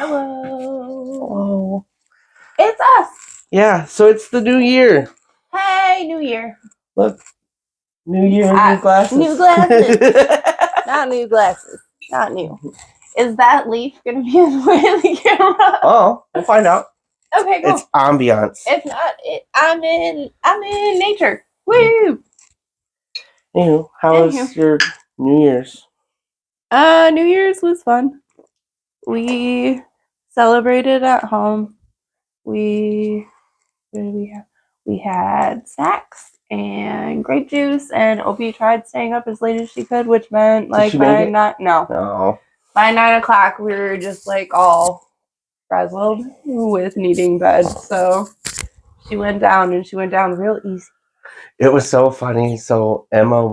Hello. Hello. It's us. Yeah, so it's the new year. Hey, New Year. Look. New year, new glasses. New glasses. Not new glasses. Not new. Is that leaf going to be in the way of the camera? Oh, we'll find out. Okay, cool. It's ambiance. If not, I'm in nature. Woo! Anywho, how was your New Year's? New Year's was fun. We celebrated at home. We had snacks and grape juice, and Opie tried staying up as late as she could, which meant like by 9 o'clock we were just like all frazzled with needing bed. So she went down real easy. It was so funny. So Emma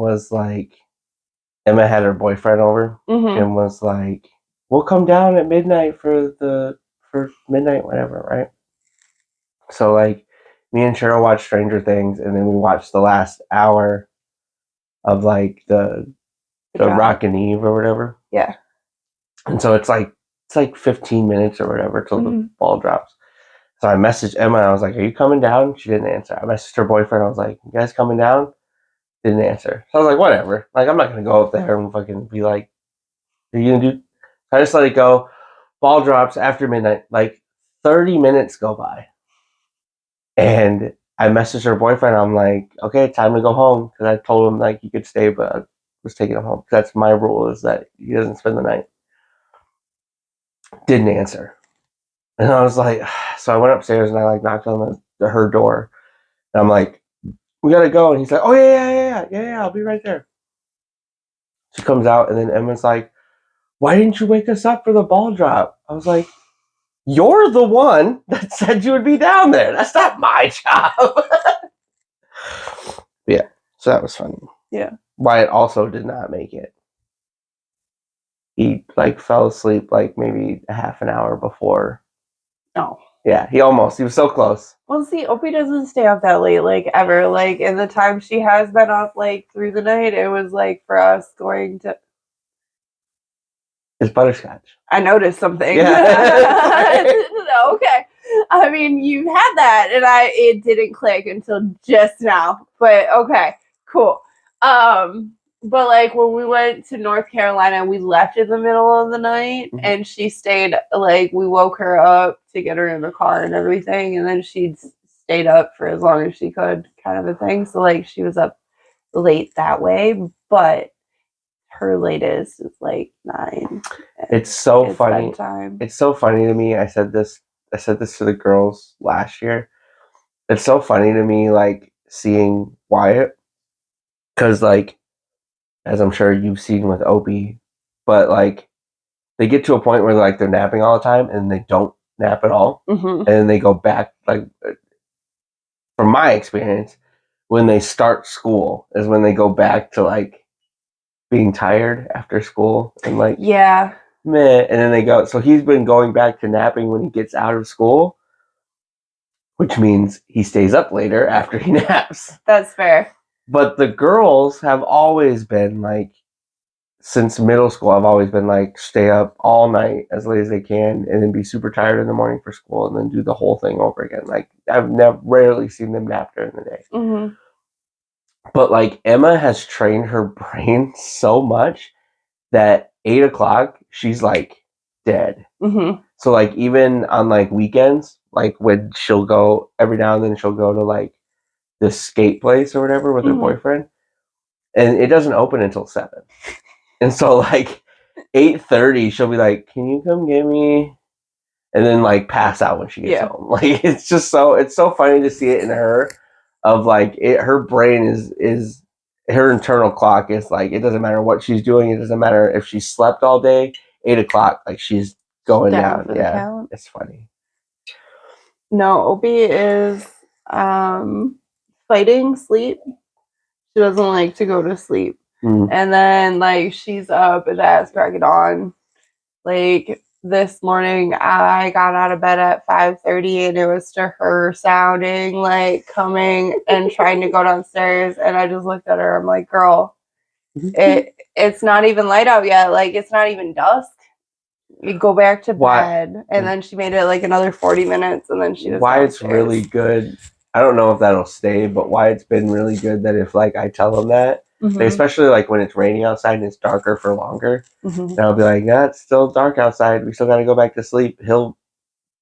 had her boyfriend over and was like, "We'll come down at midnight for midnight, whatever, right?" So like, me and Cheryl watched Stranger Things, and then we watched the last hour of like the Rockin' Eve or whatever. Yeah. And so it's like 15 minutes or whatever till the ball drops. So I messaged Emma. I was like, "Are you coming down?" She didn't answer. I messaged her boyfriend. I was like, "You guys coming down?" Didn't answer. So I was like, "Whatever. Like, I'm not gonna go up there and fucking be like, are you gonna do?" I just let it go. Ball drops after midnight. Like 30 minutes go by, and I messaged her boyfriend. I'm like, "Okay, time to go home," because I told him like he could stay, but I was taking him home. That's my rule, is that he doesn't spend the night. Didn't answer. And I was like, so I went upstairs and I like knocked on her door. And I'm like, "We gotta go." And he's like, "Oh yeah, I'll be right there." She comes out, and then Emma's like, "Why didn't you wake us up for the ball drop?" I was like, "You're the one that said you would be down there. That's not my job." Yeah, so that was funny. Yeah. Wyatt also did not make it. He like fell asleep like maybe a half an hour before. Oh. Yeah, he was so close. Well, see, Opie doesn't stay up that late, like, ever. Like, in the time she has been up, like, through the night, it was, like, for us going to... It's butterscotch. I noticed something. Yeah. Okay. I mean, you had that, and it didn't click until just now. But, okay, cool. But, like, when we went to North Carolina, we left in the middle of the night, and she stayed, like, we woke her up to get her in the car and everything, and then she stayed up for as long as she could, kind of a thing. So, like, she was up late that way, but her latest is, like, 9. It's so funny. Bedtime. It's so funny to me. I said this to the girls last year. It's so funny to me, like, seeing Wyatt, because, like, as I'm sure you've seen with Opie, but like they get to a point where like they're napping all the time and they don't nap at all, and then they go back. Like, from my experience, when they start school is when they go back to like being tired after school and like meh, and then they go. So he's been going back to napping when he gets out of school, which means he stays up later after he naps. That's fair. But the girls have always been like, since middle school, I've always been like, stay up all night as late as they can and then be super tired in the morning for school and then do the whole thing over again. Like, I've rarely seen them nap during the day. But like, Emma has trained her brain so much that 8 o'clock, she's like dead. So like, even on like weekends, like when she'll go, every now and then she'll go to like the skate place or whatever with her boyfriend, and it doesn't open until 7. And so like 8:30, she'll be like, "Can you come get me?" And then like pass out when she gets home. Like, it's so funny to see it in her, of like, her brain is her internal clock is like, it doesn't matter what she's doing, it doesn't matter if she slept all day, 8 o'clock, like she's going down. Yeah, it's funny. No, Opie is fighting sleep. She doesn't like to go to sleep. And then like she's up and that's cracking on. Like this morning I got out of bed at 5:30 and it was to her sounding like coming and trying to go downstairs, and I just looked at her. I'm like, "Girl, it's not even light out yet. Like, it's not even dusk. You go back to Why- bed, and then she made it like another 40 minutes, and then she was Why downstairs. it's really good. I don't know if that'll stay, but why it's been really good that if like I tell him that, Mhm. especially like when it's raining outside and it's darker for longer, Mhm. and I'll be like, "Nah, it's still dark outside. We still got to go back to sleep." He'll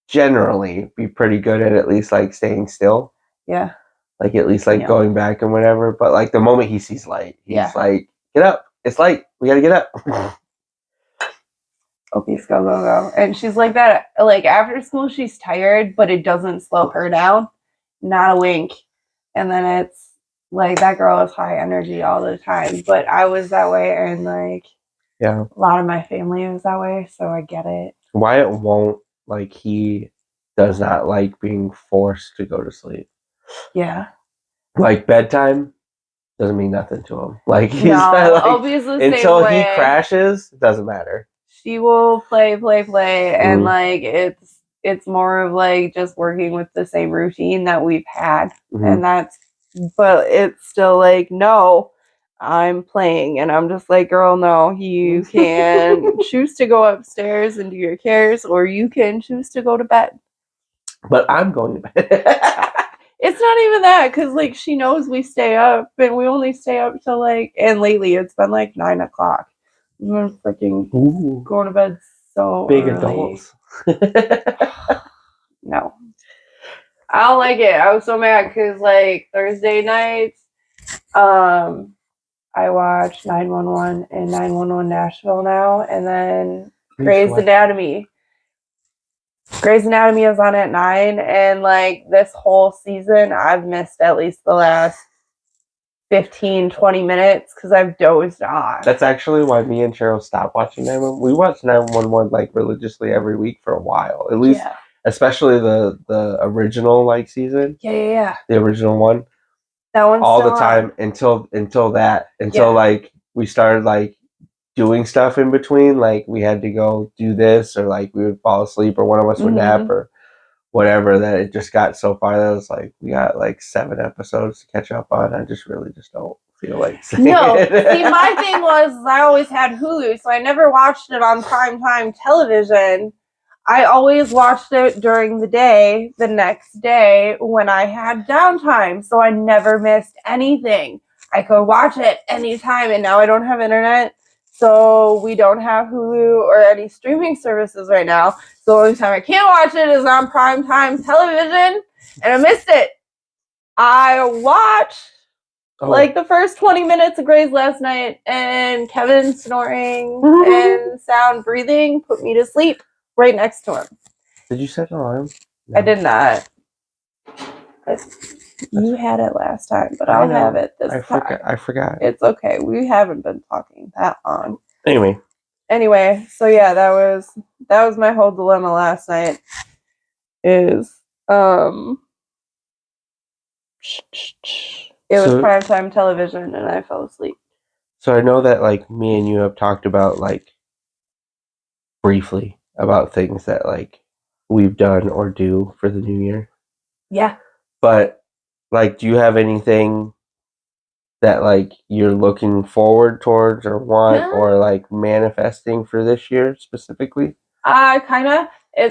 generally be pretty good at least like staying still. Yeah. Like at least like Yeah. going back and whatever. But like the moment he sees light, he's Yeah. like, "Get up! It's light. We gotta get up." Opie's go, go, go. And she's like that. Like after school, she's tired, but it doesn't slow her down. Not a wink. And then it's like that girl is high energy all the time. But I was that way, and like Yeah. a lot of my family was that way, so I get it. Wyatt won't like he does not like being forced to go to sleep. Yeah. Like bedtime doesn't mean nothing to him. Like he's No, not, like, Opie's the same until he way. crashes, it doesn't matter. She will play, and like it's more of like just working with the same routine that we've had, and that's. But it's still like no, I'm playing, and I'm just like, girl, no, you can choose to go upstairs and do your cares, or you can choose to go to bed. But I'm going to bed. It's not even that, because like she knows we stay up, and we only stay up till like, and lately it's been like 9 o'clock. I'm freaking going to bed so big early. adults. No, I don't like it. I was so mad because like Thursday nights, I watch 911 and 911 Nashville now, and then Grey's Anatomy. Grey's Anatomy is on at 9, and like this whole season, I've missed at least the last 15, 20 minutes because I've dozed off. That's actually why me and Cheryl stopped watching 911. We watched 911 like religiously every week for a while, at least, especially the original like season. Yeah. The original one. That one's all still the time on. until like we started like doing stuff in between. Like we had to go do this, or like we would fall asleep, or one of us would nap, or whatever. That it just got so far that it was like we got like 7 episodes to catch up on. I just really just don't feel like saying No, it. see, my thing was I always had Hulu, so I never watched it on primetime television. I always watched it during the day, the next day when I had downtime, so I never missed anything. I could watch it anytime, and now I don't have internet, so we don't have Hulu or any streaming services right now. So the only time I can't watch it is on primetime television, and I missed it. I watched like the first 20 minutes of Grey's last night, and Kevin snoring and sound breathing put me to sleep right next to him. Did you set an alarm? No. I did not. You had it last time, but I'll have it this time. I forgot. It's okay. We haven't been talking that long. Anyway, so yeah, that was my whole dilemma last night. Is it was primetime television, and I fell asleep. So I know that like me and you have talked about like briefly about things that like we've done or do for the new year. Yeah. But like, do you have anything that like you're looking forward towards or want or like manifesting for this year specifically? It's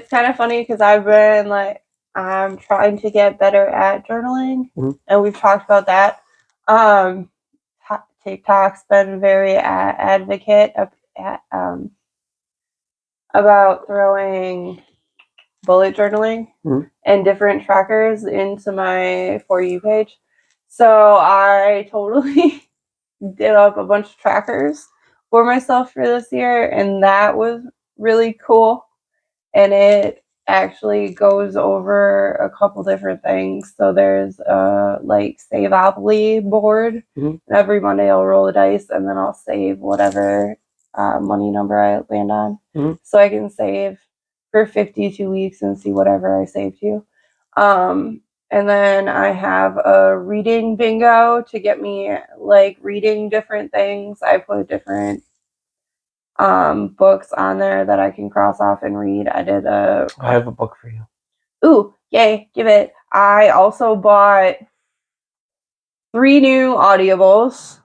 kind of funny because I've been like, I'm trying to get better at journaling, and we've talked about that. TikTok's been very advocate about throwing bullet journaling and different trackers into my For You page. So I totally did up a bunch of trackers for myself for this year, and that was really cool. And it actually goes over a couple different things. So there's a like Saveopoly board. And every Monday I'll roll a dice, and then I'll save whatever money number I land on. So I can save for 52 weeks and see whatever I saved to. And then I have a reading bingo to get me like reading different things. I put different books on there that I can cross off and read. I have a book for you. Ooh, yay, give it. I also bought 3 new audibles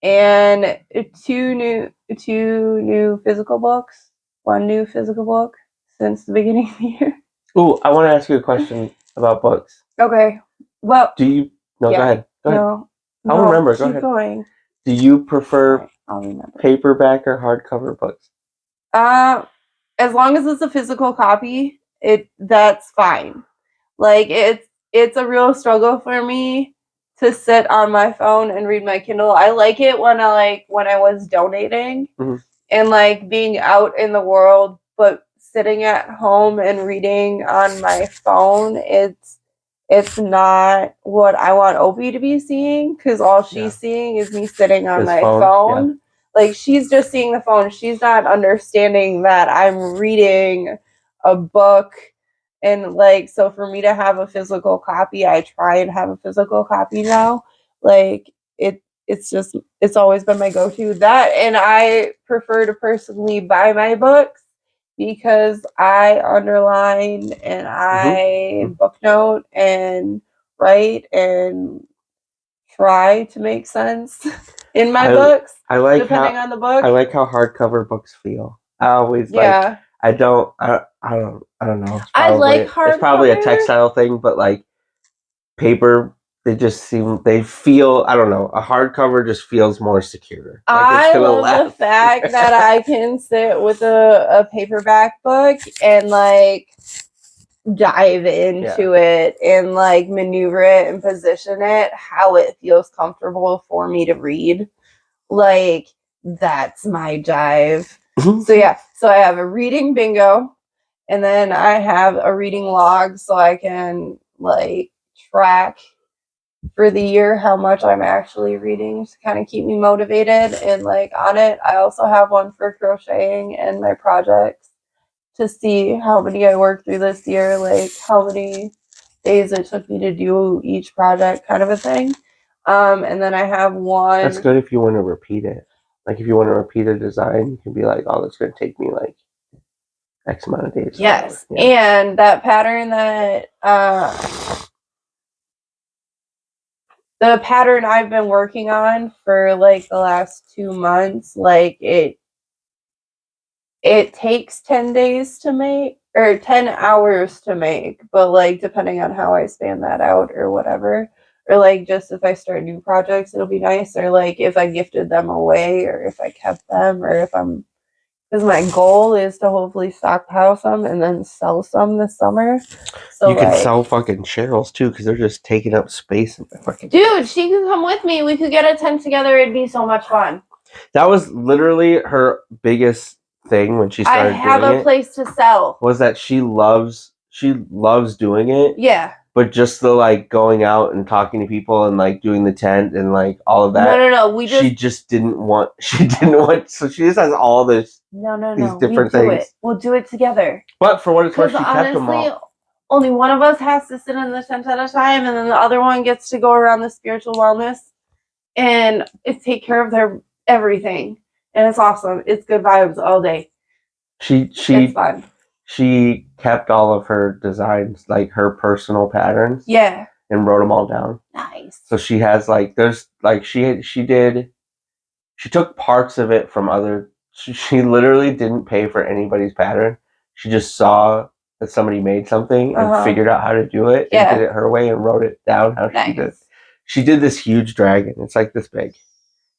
and two new physical books. one new physical book since the beginning of the year. Ooh, I want to ask you a question about books. Okay. Well, Do you? No, yeah. go ahead. Go ahead. No. I'll remember. Go Keep ahead. going. Do you prefer Right, I'll remember. paperback or hardcover books? As long as it's a physical copy, that's fine. Like it's a real struggle for me to sit on my phone and read my Kindle. I like it when I was donating and like being out in the world, but sitting at home and reading on my phone, it's not what I want Opie to be seeing, because all she's seeing is me sitting on my phone. Yeah. Like, she's just seeing the phone. She's not understanding that I'm reading a book. And, like, so for me to have a physical copy, I try and have a physical copy now. Like, it's always been my go-to. That, and I prefer to personally buy my books because I underline and I book note and write and try to make sense in my books. I like depending on the book. I like how hardcover books feel. I always like. I don't know. I like hardcover. It's probably a textile thing, but like paper, they feel. I don't know. A hardcover just feels more secure. Like I love the fact that I can sit with a paperback book and like dive into it and like maneuver it and position it how it feels comfortable for me to read. Like, that's my jive. So I have a reading bingo, and then I have a reading log so I can like track for the year how much I'm actually reading to kind of keep me motivated and like on it. I also have one for crocheting and my projects to see how many I worked through this year, like how many days it took me to do each project, kind of a thing. And then I have one. That's good if you want to repeat it. Like if you want to repeat a design, you can be like, "Oh, that's going to take me like X amount of days." Yes, and that pattern that the pattern I've been working on for like the last 2 months, like it takes 10 days to make, or 10 hours to make, but like depending on how I span that out or whatever, or like just if I start new projects, it'll be nice, or like if I gifted them away or if I kept them, or if I'm, because my goal is to hopefully stockpile some and then sell some this summer. So you can sell fucking Cheryl's too, because they're just taking up space in my fucking. Dude, she could come with me. We could get a tent together. It'd be so much fun. That was literally her biggest thing when she started doing it. I have a place to sell. Was that she loves doing it. Yeah. But just the like going out and talking to people and like doing the tent and like all of that. No. She just didn't want. So she just has all this. No. These different things. We'll do it together. But for what it's worth, she kept them all. Only one of us has to sit in the tent at a time, and then the other one gets to go around the spiritual wellness and take care of their everything. And it's awesome. It's good vibes all day. It's fun. She kept all of her designs, like her personal patterns. Yeah. And wrote them all down. Nice. So she has like, there's like, she took parts of it from other, she literally didn't pay for anybody's pattern. She just saw that somebody made something and figured out how to do it and did it her way and wrote it down how she did. She did this huge dragon. It's like this big.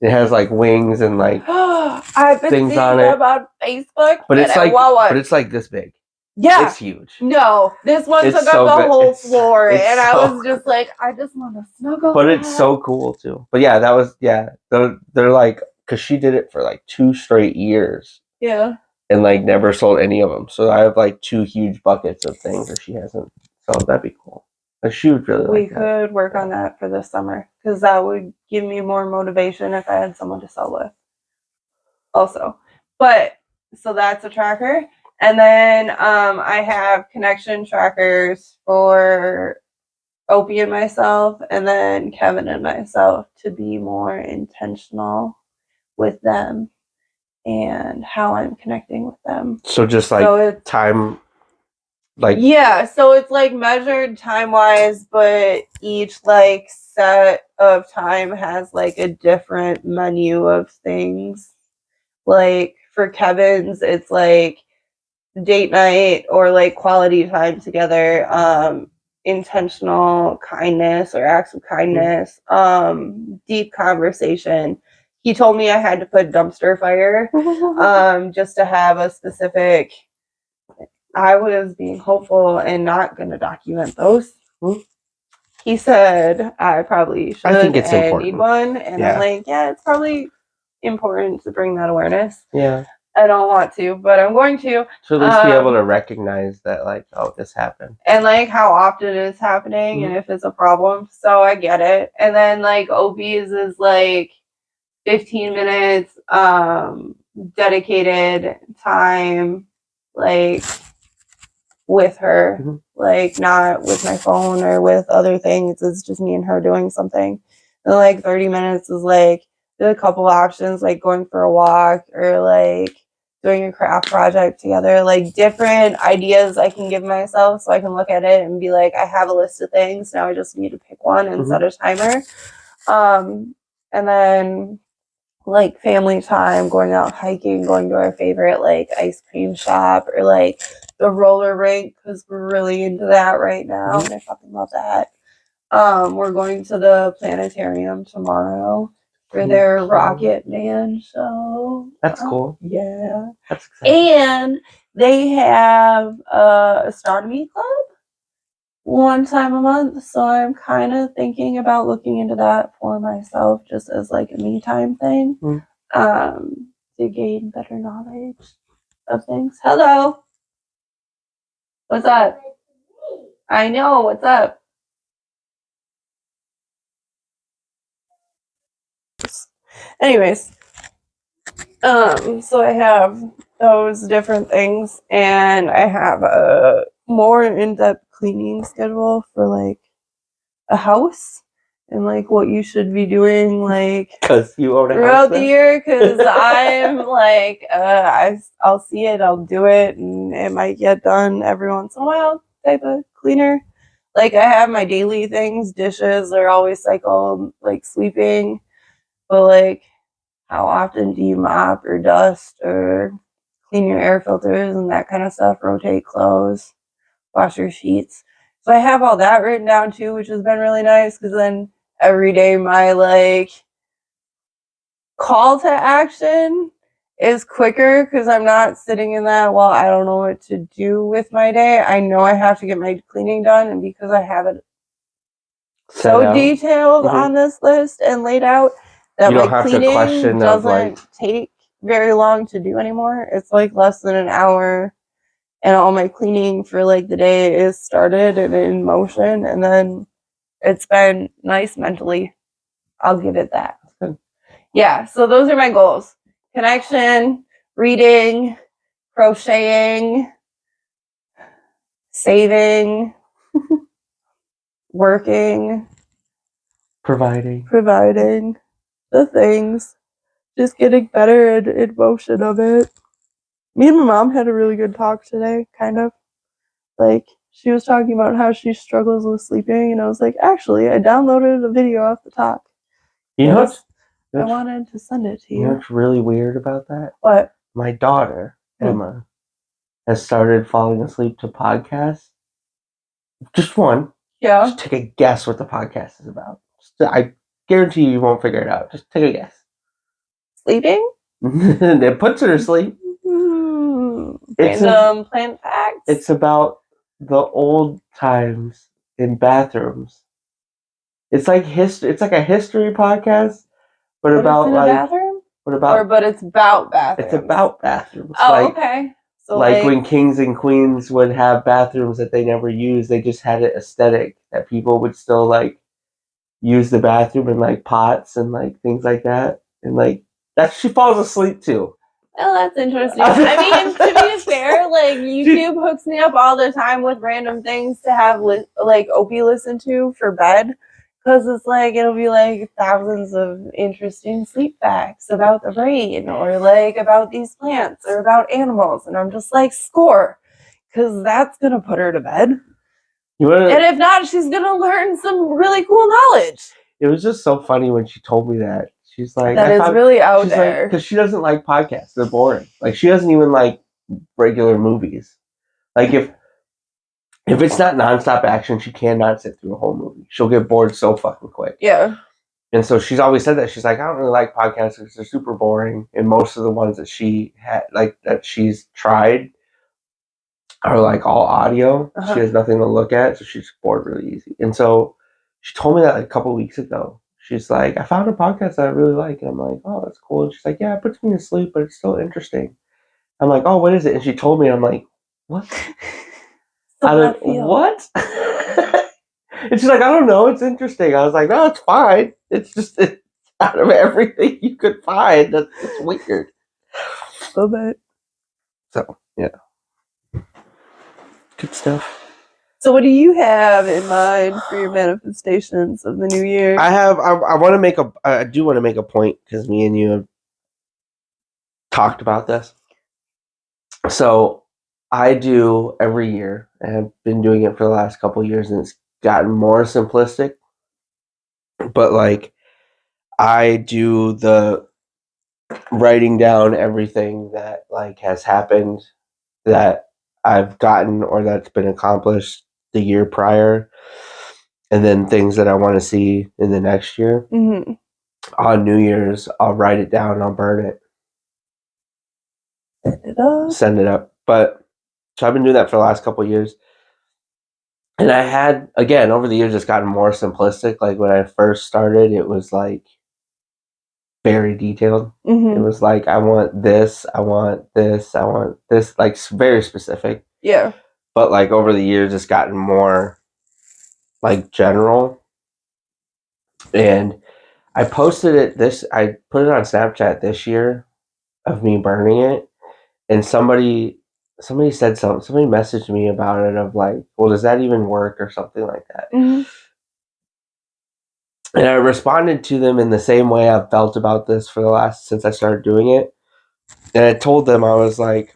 It has like wings and like I've been things seeing on it on Facebook, but it's like this big. Yeah, it's huge. No, this one took up the whole floor, and I was just like, I just want to snuggle. But it's so cool too. But yeah, that was They're like, because she did it for like 2 straight years. Yeah. And like never sold any of them. So I have like 2 huge buckets of things that she hasn't. So that'd be cool. She would really like that. We could work on that for this summer, because that would give me more motivation if I had someone to sell with. Also, but so that's a tracker. And then I have connection trackers for Opie and myself, and then Kevin and myself, to be more intentional with them and how I'm connecting with them. So just like time, like. Yeah, so it's like measured time-wise, but each like set of time has like a different menu of things. Like for Kevin's, it's like date night or like quality time together, intentional kindness or acts of kindness, deep conversation. He told me I had to put dumpster fire, just to have a specific. I was being hopeful and not going to document those. He said I probably should. I think it's and important. Need one, and Yeah. I'm like, yeah, it's probably important to bring that awareness. Yeah. I don't want to, but I'm going to. To at least be able to recognize that, like, oh, this happened. And like how often it's happening and if it's a problem. So I get it. And then like OBs is like 15 minutes dedicated time, like with her, like not with my phone or with other things. It's just me and her doing something. And like 30 minutes is like there's a couple options, like going for a walk or like doing a craft project together, like different ideas I can give myself so I can look at it and be like, I have a list of things. Now I just need to pick one and set a timer. And then like family time, going out hiking, going to our favorite like ice cream shop or like the roller rink because we're really into that right now. And I fucking love that. We're going to the planetarium tomorrow for their Rocket Man show. That's cool. Yeah. That's exciting. And they have a astronomy club one time a month, so I'm kind of thinking about looking into that for myself just as like a me time thing, to gain better knowledge of things. Hello. What's up? I know, what's up? Anyways, so I have those different things, and I have a more in-depth cleaning schedule for like a house and like what you should be doing like because you own a throughout house the year, because I'm like I'll see it, I'll do it, and it might get done every once in a while type of cleaner. Like I have my daily things, dishes are always cycled, like sweeping, but like how often do you mop or dust or clean your air filters and that kind of stuff, rotate clothes, wash your sheets? So I have all that written down too, which has been really nice because then every day my like call to action is quicker because I'm not sitting in that, well, I don't know what to do with my day. I know I have to get my cleaning done, and because I have it so detailed on this list and laid out that my cleaning doesn't take very long to do anymore. It's like less than an hour, and all my cleaning for like the day is started and in motion, and then it's been nice mentally. I'll give it that. Yeah, so those are my goals. Connection, reading, crocheting, saving, working, providing the things, just getting better in motion of it. Me and my mom had a really good talk today, kind of. Like, she was talking about how she struggles with sleeping, and I was like, actually, I downloaded a video off the talk. You know what? I wanted to send it to you. You know what's really weird about that? What? My daughter, Emma, has started falling asleep to podcasts. Just one. Yeah. Just take a guess what the podcast is about. I guarantee you won't figure it out. Just take a guess. Sleeping? It puts her to sleep. Random plant facts. It's about the old times in bathrooms. It's like history. It's like a history podcast, but about it's in like a bathroom. But it's about bathrooms. It's about bathrooms. Oh, like, okay. So like when kings and queens would have bathrooms that they never used, they just had it aesthetic that people would still like use the bathroom in like pots and like things like that, and like that she falls asleep to. Oh, that's interesting. I mean, to be fair, like YouTube hooks me up all the time with random things to have like Opie listen to for bed, because it's like it'll be like thousands of interesting sleep facts about the brain, or like about these plants, or about animals, and I'm just like, score, because that's gonna put her to bed. And if not, she's gonna learn some really cool knowledge. It was just so funny when she told me that. She's like, that is really out there. Because she doesn't like podcasts. They're boring. Like, she doesn't even like regular movies. Like if it's not nonstop action, she cannot sit through a whole movie. She'll get bored so fucking quick. Yeah. And so she's always said that. She's like, I don't really like podcasts because they're super boring. And most of the ones that she had, like that she's tried, are like all audio. She has nothing to look at, so she's bored really easy. And so she told me that like a couple weeks ago. She's like, I found a podcast that I really like. And I'm like, oh, that's cool. And she's like, yeah, it puts me to sleep, but it's still interesting. I'm like, oh, what is it? And she told me, I'm like, what? I like, what? And she's like, I don't know. It's interesting. I was like, no, it's fine. It's just it's out of everything you could find. That's weird. A little bit. So, yeah. Good stuff. So what do you have in mind for your manifestations of the new year? I want to make I do want to make a point because me and you have talked about this. So I do every year, and I've been doing it for the last couple of years, and it's gotten more simplistic. But like, I do the writing down everything that like has happened that I've gotten or that's been accomplished the year prior, and then things that I want to see in the next year. Mm-hmm. On New Year's, I'll write it down and I'll burn it. Send it up. But so I've been doing that for the last couple of years. And I had, again, over the years, it's gotten more simplistic. Like when I first started, it was like very detailed. Mm-hmm. It was like, I want this, I want this, I want this, like very specific. Yeah. But like over the years, it's gotten more like general. And I posted it I put it on Snapchat this year of me burning it. And somebody said something, somebody messaged me about it of like, well, does that even work or something like that? Mm-hmm. And I responded to them in the same way I've felt about this for the last, since I started doing it. And I told them, I was like,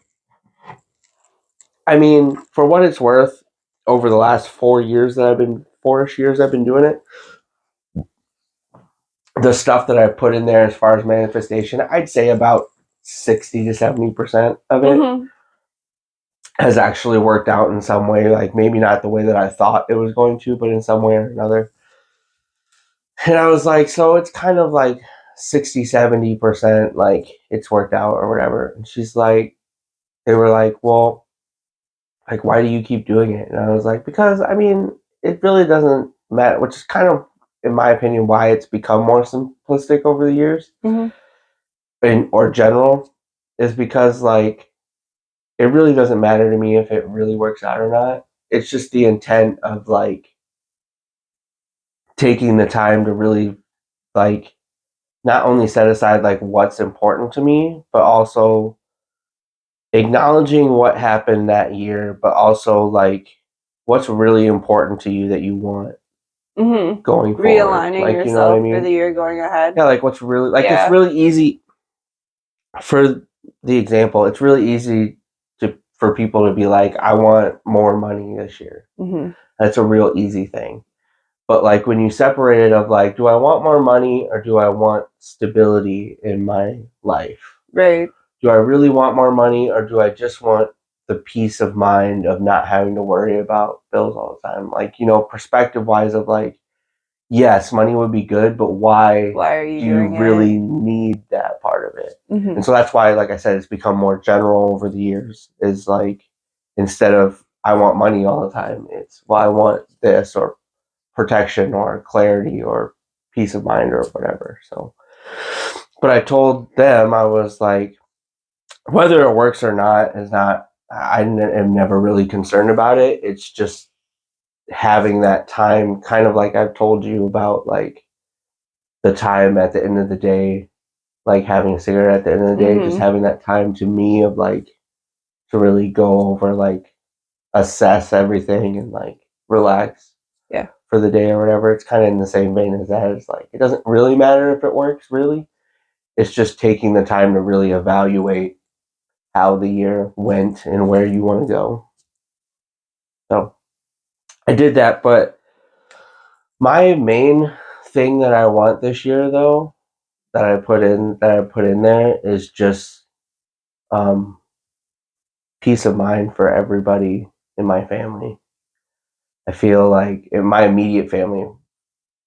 I mean, for what it's worth, over the last 4-ish years I've been doing it, the stuff that I put in there as far as manifestation, I'd say about 60 to 70% of it has actually worked out in some way. Like maybe not the way that I thought it was going to, but in some way or another. And I was like, so it's kind of like 60, 70%, like it's worked out or whatever. And she's like, they were like, well, like, why do you keep doing it? And I was like, because I mean, it really doesn't matter, which is kind of, in my opinion, why it's become more simplistic over the years or general, is because like, it really doesn't matter to me if it really works out or not. It's just the intent of like taking the time to really like not only set aside like what's important to me, but also acknowledging what happened that year, but also like what's really important to you that you want going forward. Realigning like, yourself, you know what I mean? for the year going ahead. Yeah, like what's really like it's really easy for the example, it's really easy for people to be like, I want more money this year. That's a real easy thing. But like when you separate it of like, do I want more money or do I want stability in my life? Right. Do I really want more money or do I just want the peace of mind of not having to worry about bills all the time? Like, you know, perspective wise of like, yes, money would be good, but why are you do you really need that part of it? And so that's why, like I said, it's become more general over the years, is like, instead of I want money all the time, it's, well, I want this or protection or clarity or peace of mind or whatever. So, but I told them, I was like, whether it works or not is not, am never really concerned about it. It's just having that time, kind of like I've told you about, like the time at the end of the day, like having a cigarette at the end of the day, just having that time to me of like, to really go over, like assess everything and like relax for the day or whatever. It's kind of in the same vein as that. It's like, it doesn't really matter if it works, really. It's just taking the time to really evaluate how the year went and where you want to go. So I did that, but my main thing that I want this year, though, that I put in there is just peace of mind for everybody in my family. I feel like in my immediate family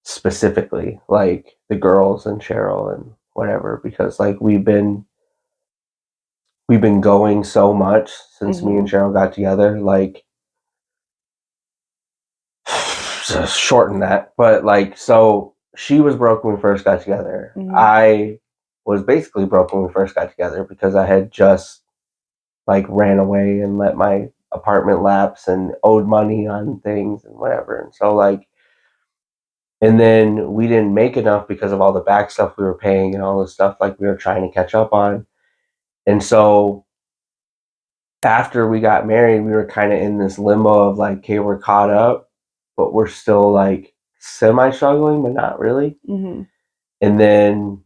specifically, like the girls and Cheryl and whatever, because like we've been going so much since me and Cheryl got together, like to shorten that, but like, so she was broke when we first got together. I was basically broke when we first got together because I had just like ran away and let my apartment lapse and owed money on things and whatever. And so like, and then we didn't make enough because of all the back stuff we were paying and all the stuff like we were trying to catch up on. And so after we got married, we were kind of in this limbo of like, okay, we're caught up, but we're still like semi struggling, but not really. And then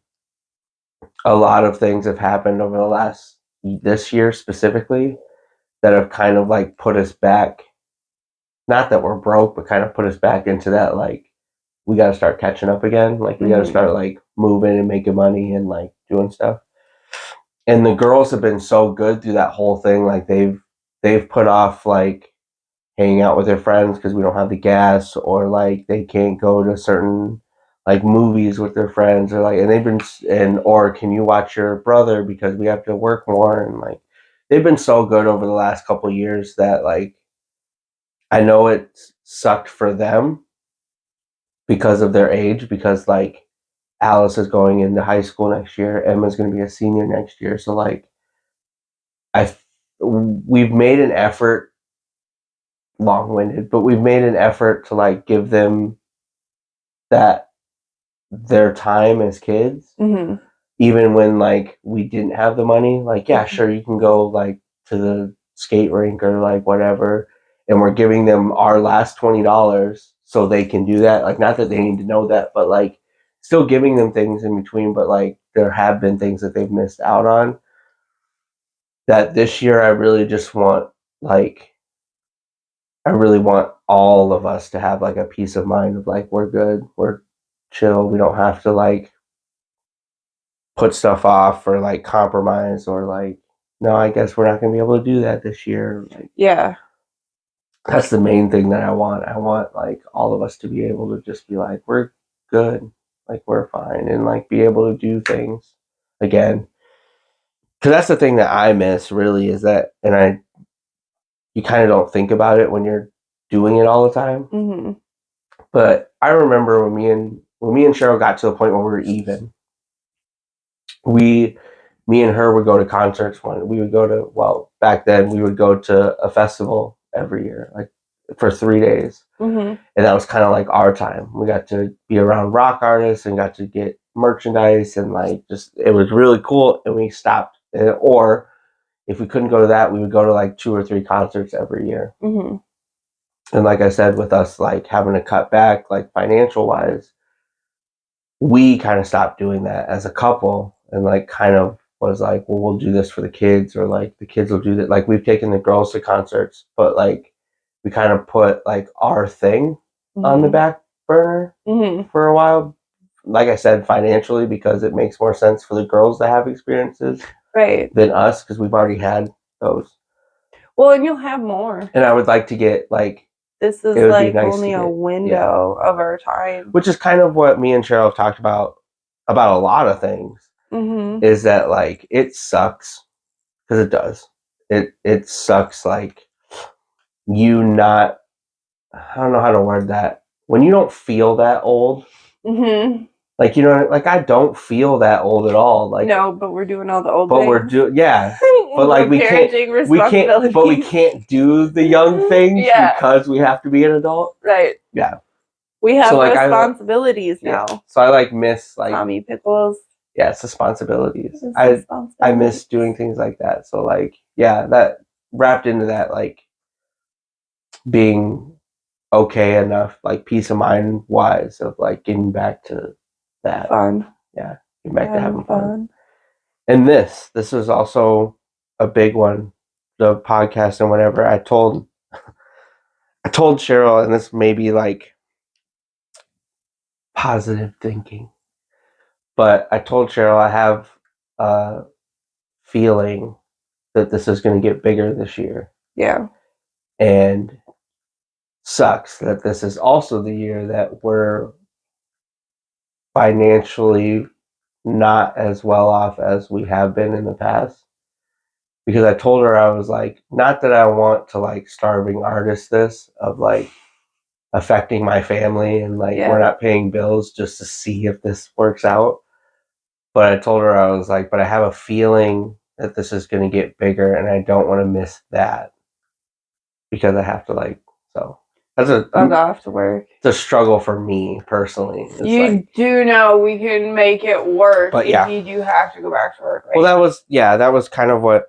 a lot of things have happened over the last this year specifically that have kind of like put us back. Not that we're broke, but kind of put us back into that like we got to start catching up again. Like we got to start like moving and making money and like doing stuff. And the girls have been so good through that whole thing. Like they've put off like hanging out with their friends because we don't have the gas, or like they can't go to certain like movies with their friends, or like, and they've been, and or can you watch your brother because we have to work more, and like they've been so good over the last couple of years that like I know it sucked for them because of their age, because like Alice is going into high school next year, Emma's going to be a senior next year, so like I we've made an effort, long-winded, but we've made an effort to like give them that their time as kids, even when like we didn't have the money. Like, yeah, sure, you can go like to the skate rink or like whatever, and we're giving them our last $20 so they can do that. Like, not that they need to know that, but like still giving them things in between. But like there have been things that they've missed out on. That this year I really just want like I really want all of us to have like a peace of mind of like we're good, we're chill, we don't have to like put stuff off or like compromise or like no, I guess we're not going to be able to do that this year. Like, Yeah. that's the main thing that I want. I want like all of us to be able to just be like we're good, like we're fine, and like be able to do things again. Because that's the thing that I miss really is that, and I you kind of don't think about it when you're doing it all the time. But I remember when me and Cheryl got to the point where we were even, we me and her would go to concerts. When we would go to, well, back then we would go to a festival every year, like for 3 days. And that was kind of like our time. We got to be around rock artists and got to get merchandise, and like just it was really cool. And we stopped, or if we couldn't go to that, we would go to like 2 or 3 concerts every year. And like I said, with us like having to cut back like financial wise, we kind of stopped doing that as a couple, and like kind of was like, well, we'll do this for the kids, or like the kids will do that. Like we've taken the girls to concerts, but like we kind of put like our thing on the back burner for a while. Like I said, financially, because it makes more sense for the girls to have experiences than us, because we've already had those. Well, and you'll have more. And I would like to get like, this is like nice only a window of our time. Which is kind of what me and Cheryl have talked about a lot of things. Is that like it sucks, because it does. It sucks like you not, I don't know how to word that, when you don't feel that old. Like, you know, like I don't feel that old at all. Like, no, but we're doing all the old but things. we're doing, yeah. But like we can't but we can't do the young things because we have to be an adult. Right. Yeah. We have responsibilities now. So I like miss like Tommy Pickles. Yeah, it's responsibilities. I miss doing things like that. So like, yeah, that wrapped into that like being okay enough, like peace of mind wise, of like getting back to that. Fun. Yeah, getting back to having fun. And this was also a big one, the podcast and whatever. I told Cheryl, and this may be like positive thinking, but I told Cheryl I have a feeling that this is going to get bigger this year. Yeah. And sucks that this is also the year that we're financially not as well off as we have been in the past. Because I told her, I was like, not that I want to like starving artist this of like affecting my family and like we're not paying bills just to see if this works out. But I told her, I was like, but I have a feeling that this is going to get bigger and I don't want to miss that because I have to like, so that's I'll go off to work. It's a struggle for me personally. It's you like, do know we can make it work, but if you do have to go back to work, right? Well, that was kind of what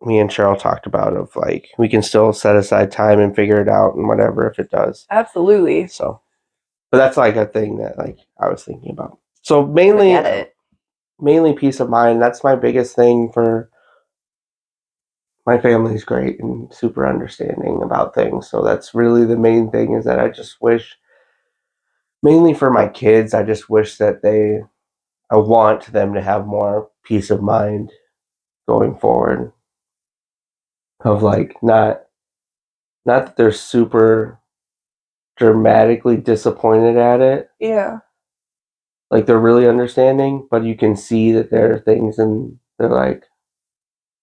me and Cheryl talked about of like, we can still set aside time and figure it out and whatever if it does. Absolutely. So, but that's like a thing that like I was thinking about. So mainly peace of mind. That's my biggest thing. For my family's great and super understanding about things. So that's really the main thing, is that I just wish, mainly for my kids, I just wish that I want them to have more peace of mind going forward. Of like, not that they're super dramatically disappointed at it. Yeah. Like they're really understanding, but you can see that there are things, and they're like,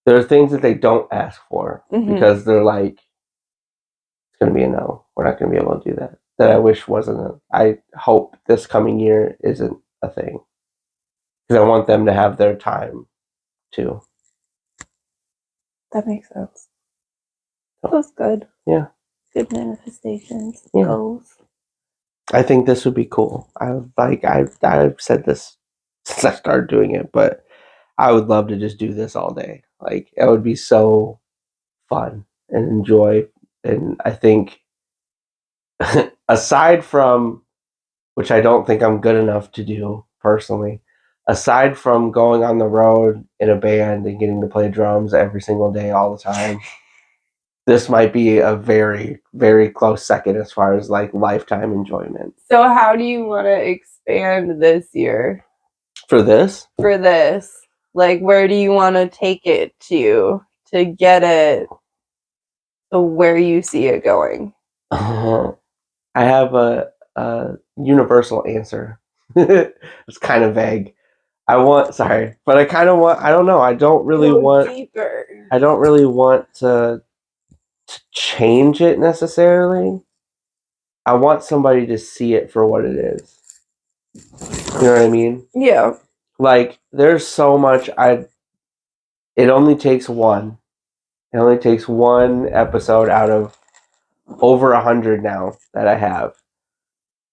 there are things that they don't ask for because they're like, it's going to be a no. We're not going to be able to do that. That I wish wasn't I hope this coming year isn't a thing. Because I want them to have their time too. That makes sense. That's good. Yeah. Good manifestations. Yeah. Goals. I think this would be cool. I've said this since I started doing it, but I would love to just do this all day. Like, it would be so fun and enjoy. And I think, aside from, which I don't think I'm good enough to do personally, aside from going on the road in a band and getting to play drums every single day all the time, this might be a very, very close second as far as like lifetime enjoyment. So how do you want to expand this year? For this? Like, where do you want to take it to get it to where you see it going? I have a universal answer. It's kind of vague. But I kind of want, I don't know. I don't really want to change it necessarily. I want somebody to see it for what it is. You know what I mean? Yeah. Like, there's so much it only takes one. It only takes one episode out of over 100 now that I have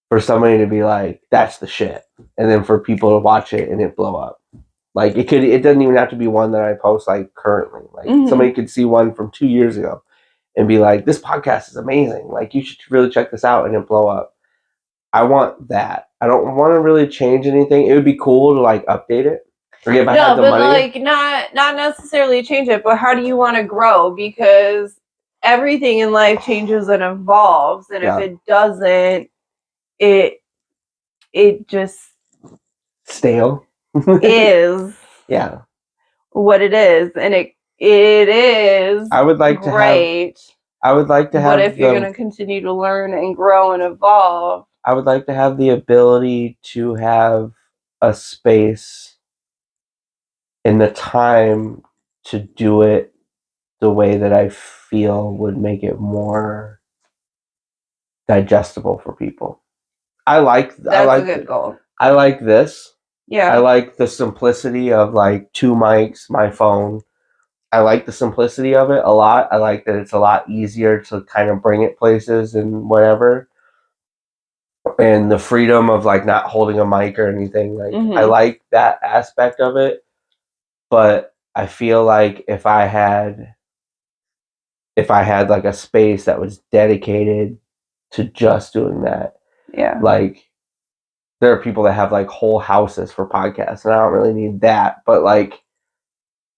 for somebody to be like, that's the shit. And then for people to watch it and it blow up. Like, it doesn't even have to be one that I post like currently. Like, somebody could see one from 2 years ago and be like, this podcast is amazing. Like, you should really check this out, and it blow up. I want that. I don't want to really change anything. It would be cool to like update it. Or if I had the money. Like, not necessarily change it, but how do you want to grow? Because everything in life changes and evolves, and if it doesn't, it just stale is what it is, and it is. I would like great. I would like to have. But if you're going to continue to learn and grow and evolve, I would like to have the ability to have a space and the time to do it the way that I feel would make it more digestible for people. That's a good goal. I like this. Yeah. I like the simplicity of like 2 mics, my phone. I like the simplicity of it a lot. I like that it's a lot easier to kind of bring it places and whatever. And the freedom of like not holding a mic or anything. Like, I like that aspect of it. But I feel like if I had like a space that was dedicated to just doing that. Yeah. Like, there are people that have like whole houses for podcasts, and I don't really need that. But like,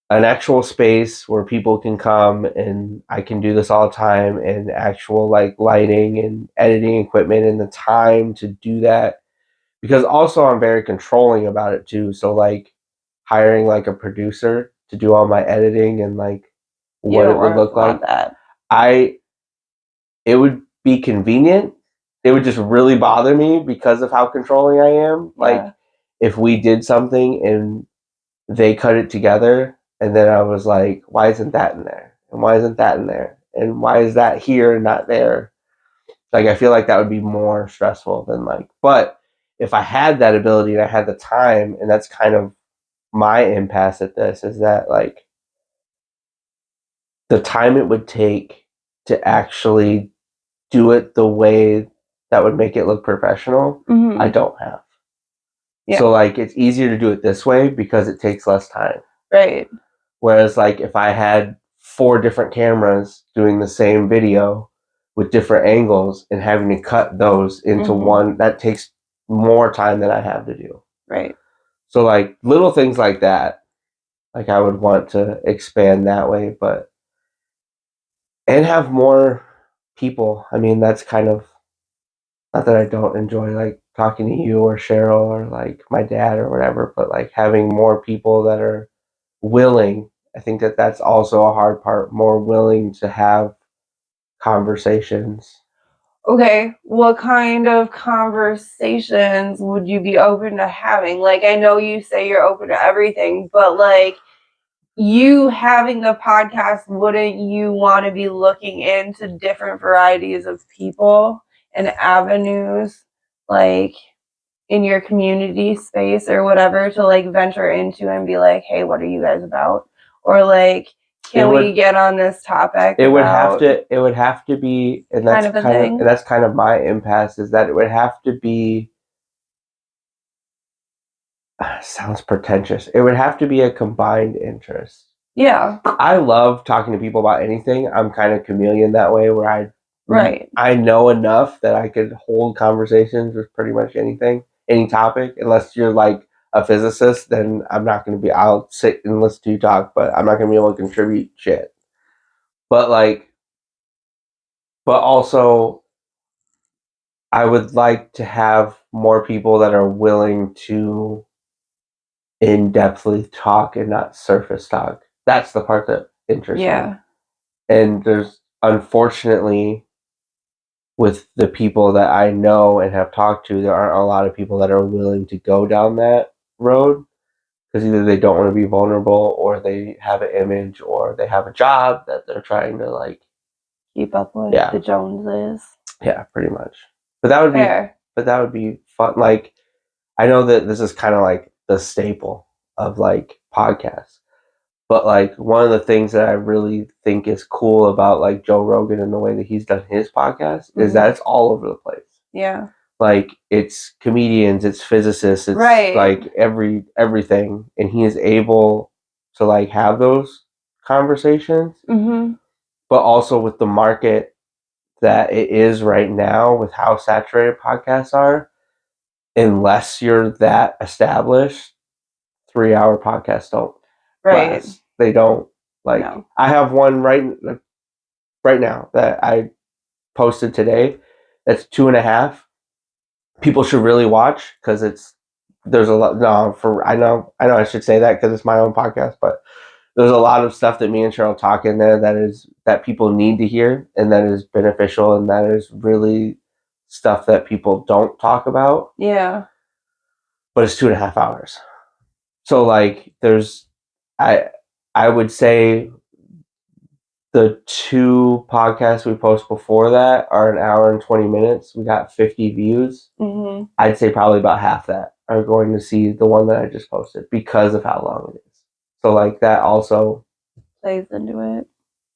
an actual space where people can come and I can do this all the time, and actual like lighting and editing equipment and the time to do that. Because also I'm very controlling about it too. So like, hiring like a producer to do all my editing and like what it would look like. That. It would be convenient. It would just really bother me because of how controlling I am. Yeah. Like if we did something and they cut it together and then I was like, why isn't that in there? And why isn't that in there? And why is that here and not there? Like I feel like that would be more stressful than like, but if I had that ability and I had the time, and that's kind of my impasse at this, is that like the time it would take to actually do it the way that would make it look professional, I don't have. Yeah. So like it's easier to do it this way because it takes less time. Right. Whereas like if I had 4 different cameras doing the same video with different angles and having to cut those into one, that takes more time than I have to do. Right. So like little things like that, like I would want to expand that way, but and have more people. I mean, that's kind of not that I don't enjoy like talking to you or Cheryl or like my dad or whatever, but like having more people that are willing. I think that that's also a hard part, more willing to have conversations. Okay, what kind of conversations would you be open to having? Like, I know you say you're open to everything, but like you having the podcast, wouldn't you want to be looking into different varieties of people and avenues, like in your community space or whatever, to like venture into and be like, hey, what are you guys about? Or like, can we get on this topic? It would have to be, and that's and that's kind of my impasse, is that it would have to be, sounds pretentious. It would have to be a combined interest. Yeah. I love talking to people about anything. I'm kind of chameleon that way, where I know enough that I could hold conversations with pretty much anything, any topic. Unless you're like a physicist, then I'm not going to be. I'll sit and listen to you talk, but I'm not going to be able to contribute shit. But like, but also, I would like to have more people that are willing to in-depthly talk and not surface talk. That's the part that interests me. And there's, unfortunately, with the people that I know and have talked to, there aren't a lot of people that are willing to go down that road, because either they don't want to be vulnerable, or they have an image, or they have a job that they're trying to like keep up with the Joneses. Yeah, pretty much. But that would be fun. Like, I know that this is kind of like the staple of like podcasts, but like one of the things that I really think is cool about like Joe Rogan and the way that he's done his podcast is that it's all over the place. Yeah. Like it's comedians, it's physicists, it's like everything, and he is able to like have those conversations. But also with the market that it is right now, with how saturated podcasts are, unless you're that established, 3-hour podcasts don't last. They don't. Like, I have one right now that I posted today that's 2.5. People should really watch, because there's a lot. No, I know I should say that because it's my own podcast, but there's a lot of stuff that me and Cheryl talk in there that people need to hear, and that is beneficial, and that is really stuff that people don't talk about. Yeah. But it's 2.5 hours. So like I would say the 2 podcasts we post before that are 1 hour and 20 minutes. We got 50 views. I'd say probably about half that are going to see the one that I just posted because of how long it is. So like that also plays into it.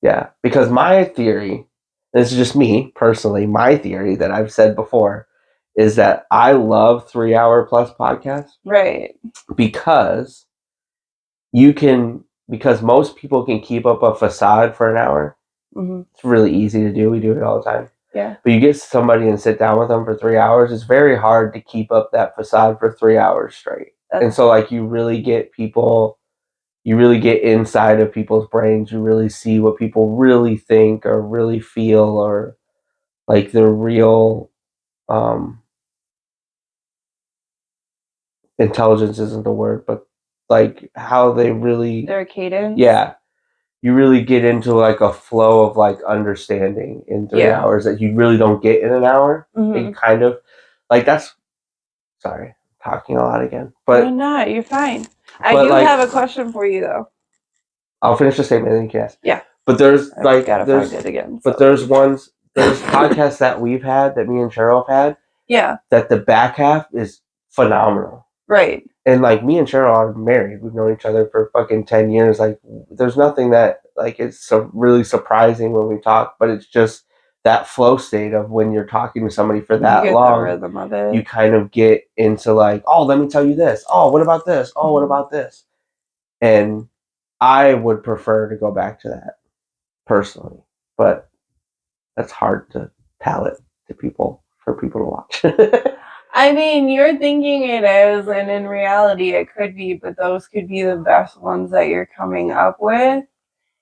Yeah, because my theory, this is just me personally, my theory that I've said before, is that I love 3-hour plus podcasts. Right. Because because most people can keep up a facade for 1 hour. It's really easy to do. We do it all the time. Yeah. But you get somebody and sit down with them for 3 hours, it's very hard to keep up that facade for 3 hours straight. And so like you really get inside of people's brains. You really see what people really think or really feel, or like their real intelligence isn't the word, but like how they really, their cadence. Yeah. you really get into like a flow of like understanding in 3 hours that you really don't get in an hour. Mhm. You kind of like that's sorry, I'm talking a lot again. You're But not. You're fine. I but do like have a question for you though. I'll finish the statement and then you can ask. Yeah. But there's I like gotta find it again. but Sorry. there's podcasts that we've had that me and Cheryl have had Yeah. that the back half is phenomenal. Right. And like me and Cheryl are married. We've known each other for fucking 10 years. Like there's nothing that like is so really surprising when we talk, but it's just that flow state of when you're talking to somebody for You that get the long, rhythm of it. you kind of get into like, oh, let me tell you this. Oh, what about this? Oh, what about this? And I would prefer to go back to that personally, but that's hard to palate to people for people to watch. I mean, you're thinking it is, and in reality, it could be, but those could be the best ones that you're coming up with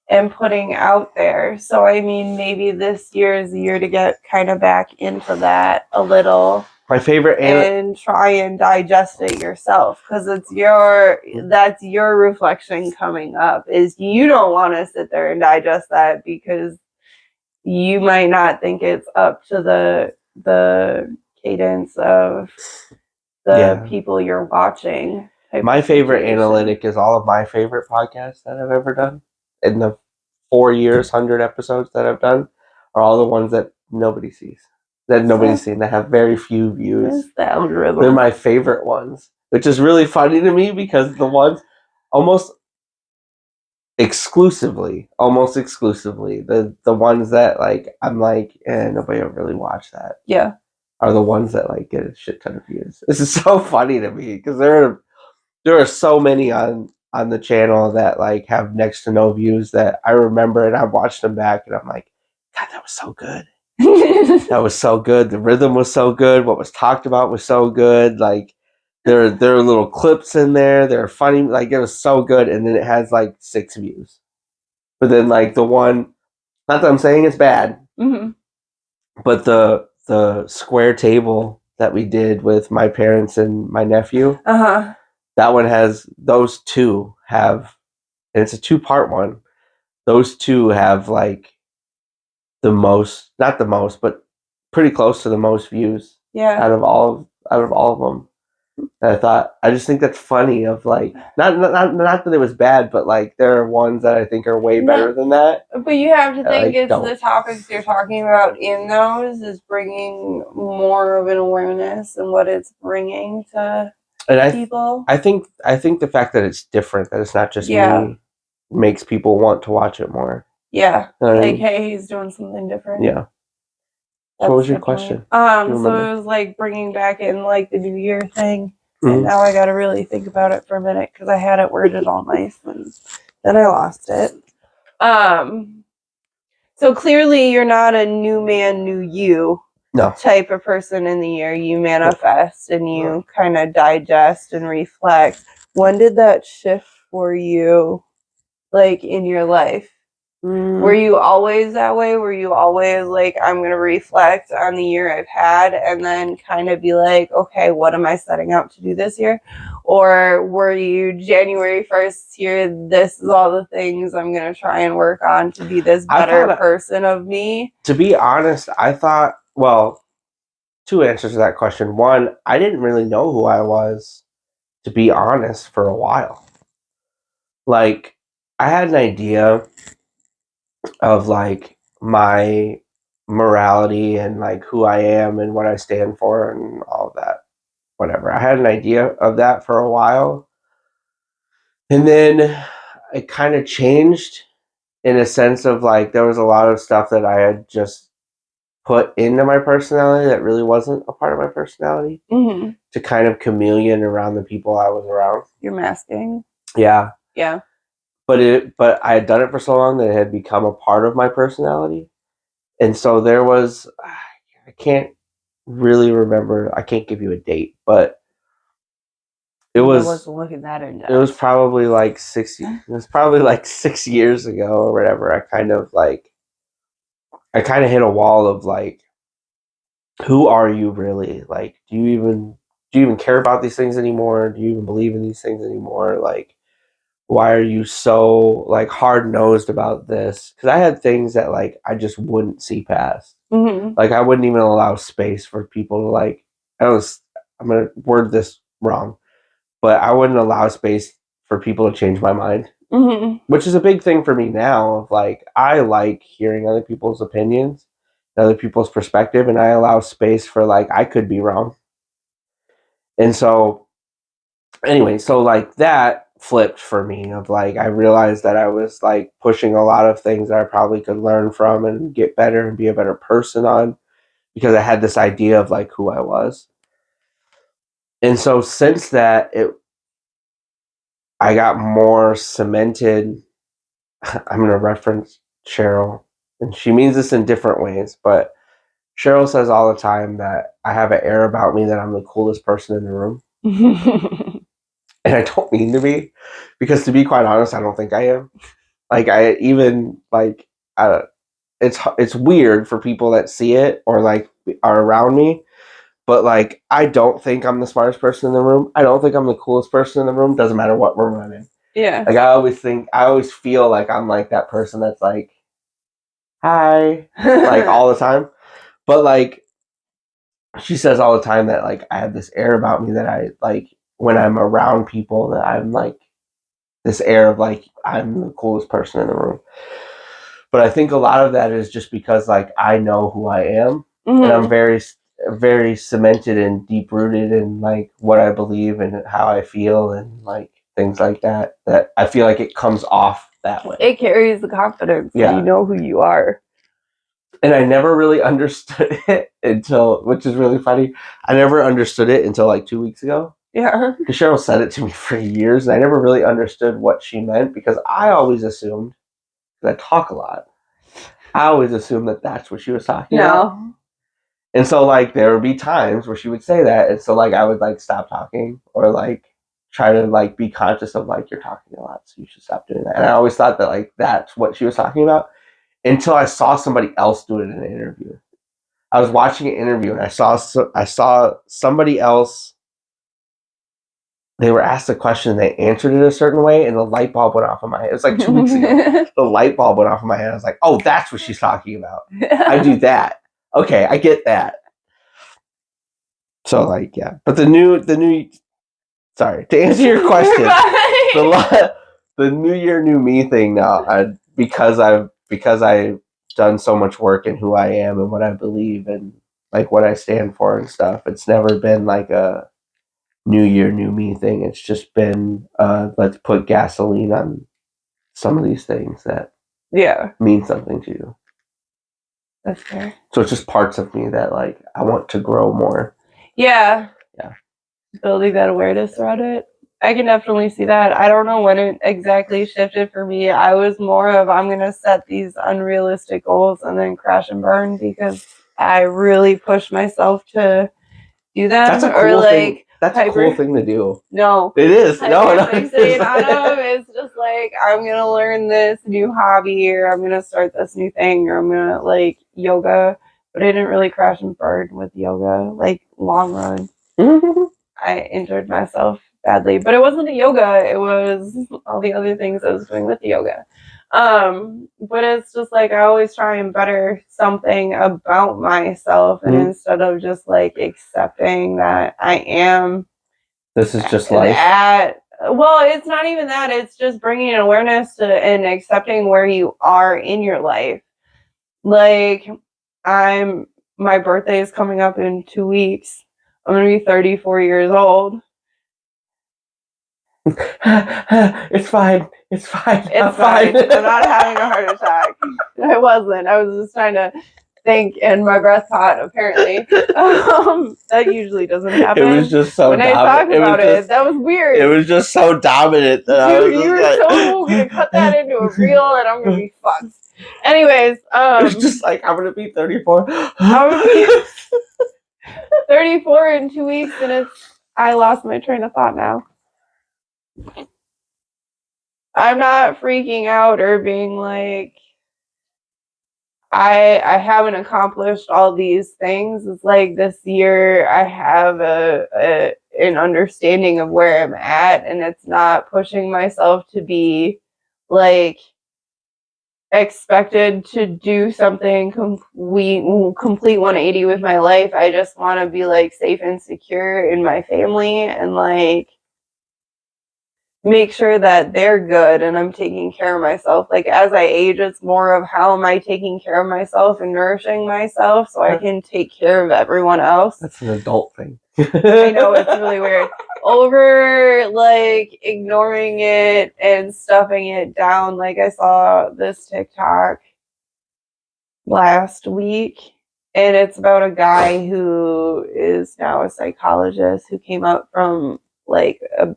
and putting out there. So, I mean, maybe this year is the year to get kind of back into that a little My favorite and try and digest it yourself because that's your reflection coming up is you don't want to sit there and digest that because you might not think it's up to the cadence of the people you're watching. My favorite analytic is all of my favorite podcasts that I've ever done. In the 4 years, 100 episodes that I've done, are all the ones that nobody sees, that nobody's seen, that have very few views. It's the algorithm. They're my favorite ones, which is really funny to me because the ones almost exclusively, the ones that like I'm like, nobody will really watch that. Yeah. Are the ones that like get a shit ton of views. This is so funny to me because there are so many on the channel that like have next to no views that I remember, and I've watched them back and I'm like, God, that was so good. That was so good. The rhythm was so good. What was talked about was so good. Like there are little clips in there. They're funny. Like it was so good. And then it has like 6 views. But then like the one, not that I'm saying it's bad, but the square table that we did with my parents and my nephew, that one has, those two have, and it's a 2-part one. Those two have like the most, not the most, but pretty close to the most views. Yeah. Out of all of them. And I just think that's funny. Of like, not that it was bad, but like there are ones that I think are way better than that. But you have to think it's don't. the topics you're talking about in those is bringing more of an awareness and what it's bringing to people. I think the fact that it's different, that it's not just me, makes people want to watch it more. Yeah. Like, hey, he's doing something different. Yeah. So what was your question? So it was like bringing back in like the New Year thing. And now I got to really think about it for a minute because I had it worded all nice and then I lost it. So clearly you're not a new man, new you type of person in the year. You manifest and you kind of digest and reflect. When did that shift for you, like in your life? Were you always that way? Were you always like, I'm going to reflect on the year I've had and then kind of be like, okay, what am I setting out to do this year? Or were you January 1st here, this is all the things I'm going to try and work on to be this better person of me? To be honest, I thought, well, 2 answers to that question. One, I didn't really know who I was, to be honest, for a while. Like, I had an idea of like my morality and like who I am and what I stand for and all of that. Whatever. I had an idea of that for a while. And then it kind of changed in a sense of like there was a lot of stuff that I had just put into my personality that really wasn't a part of my personality to kind of chameleon around the people I was around. You're masking. Yeah. Yeah. But I had done it for so long that it had become a part of my personality. And so there was, I can't really remember, I can't give you a date, but it was looking that in depth. It was probably like 6 years ago or whatever. I kind of hit a wall of like, who are you really? Like, do you even care about these things anymore? Do you even believe in these things anymore? Like, why are you so like hard-nosed about this? Because I had things that like I just wouldn't see past. Mm-hmm. Like I wouldn't even allow space for people to like. I'm gonna word this wrong, but I wouldn't allow space for people to change my mind, Mm-hmm. which is a big thing for me now. Of like I like hearing other people's opinions, other people's perspective, and I allow space for like I could be wrong. And so anyway, so like that flipped for me of like I realized that I was like pushing a lot of things that I probably could learn from and get better and be a better person on because I had this idea of like who I was. And so since that it I got more cemented. I'm going to reference Cheryl, and she means this in different ways, but Cheryl says all the time that I have an air about me that I'm the coolest person in the room. And I don't mean to be, because to be quite honest, I don't think I am. Like I even like I, it's weird for people that see it or like are around me, but like I don't think I'm the smartest person in the room. I don't think I'm the coolest person in the room. Doesn't matter what room I'm in. Yeah. Like I always feel like I'm like that person that's like, hi, like all the time. But like she says all the time that like I have this air about me that I like when I'm around people that I'm like this air of like I'm the coolest person in the room. But I think a lot of that is just because like I know who I am, and I'm very cemented and deep rooted in like what I believe and how I feel and like things like that. That I feel like it comes off that way. It carries the confidence. Yeah. You know who you are. And I never really understood it until, which is really funny. I never understood it until like 2 weeks ago. Yeah. Because Cheryl said it to me for years, and I never really understood what she meant because I always assumed, because I talk a lot, I always assumed that that's what she was talking about. And so, like, there would be times where she would say that, and so, like, I would, like, stop talking or, like, try to, like, be conscious of, like, you're talking a lot, so you should stop doing that. And I always thought that, like, that's what she was talking about until I saw somebody else do it in an interview. I was watching an interview and I saw somebody else. They were asked a question and they answered it a certain way, and the light bulb went off in my head. It was like 2 weeks ago. The light bulb went off in my head. I was like, "Oh, that's what she's talking about. I do that. Okay, I get that." So, like, yeah. But the new. Sorry, to answer your question, the New Year, New Me thing now. Because I've done so much work in who I am and what I believe and like what I stand for and stuff. It's never been like a New Year, New Me thing. It's just been let's put gasoline on some of these things that mean something to you. That's fair. So it's just parts of me that like I want to grow more. Yeah. Building that awareness around it. I can definitely see that. I don't know when it exactly shifted for me. I was more of I'm going to set these unrealistic goals and then crash and burn because I really pushed myself to do that. That's a cool thing. That's a cool thing to do. No. It is. No. It's just like I'm going to learn this new hobby or I'm going to start this new thing or I'm going to like yoga. But I didn't really crash and burn with yoga, like long run. I injured myself badly, but it wasn't the yoga. It was all the other things I was doing with the yoga. But it's just like I always try and better something about myself, and instead of just like accepting that I am, this is just life. Well, it's not even that. It's just bringing an awareness to and accepting where you are in your life. Like my birthday is coming up in 2 weeks. I'm going to be 34 years old. It's fine. It's fine. I'm not having a heart attack. I wasn't. I was just trying to think, and my breath caught, apparently. That usually doesn't happen. It was just so when I talk about it, that was weird. It was just so dominant. Dude, you were so going to cut that into a reel, and I'm going to be fucked. Anyways. It's just like, I'm going to be 34. I'm going to be 34 in 2 weeks, and I lost my train of thought now. I'm not freaking out or being like, I haven't accomplished all these things. It's like this year I have an understanding of where I'm at, and it's not pushing myself to be like expected to do something complete 180 with my life. I just want to be like safe and secure in my family, and like make sure that they're good and I'm taking care of myself. Like as I age, it's more of how am I taking care of myself and nourishing myself so I can take care of everyone else. That's an adult thing. I know, it's really weird. Over like ignoring it and stuffing it down. Like I saw this TikTok last week, and it's about a guy who is now a psychologist who came up from like a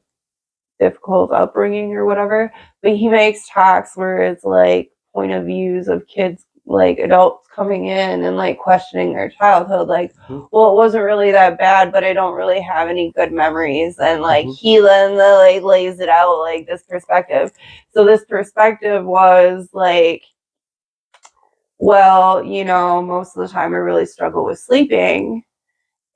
difficult upbringing or whatever, but he makes talks where it's like point of views of kids, like adults coming in and like questioning their childhood, like, well, it wasn't really that bad, but I don't really have any good memories, and like he then like lays it out like this perspective. So this perspective was like, well, you know, most of the time I really struggle with sleeping,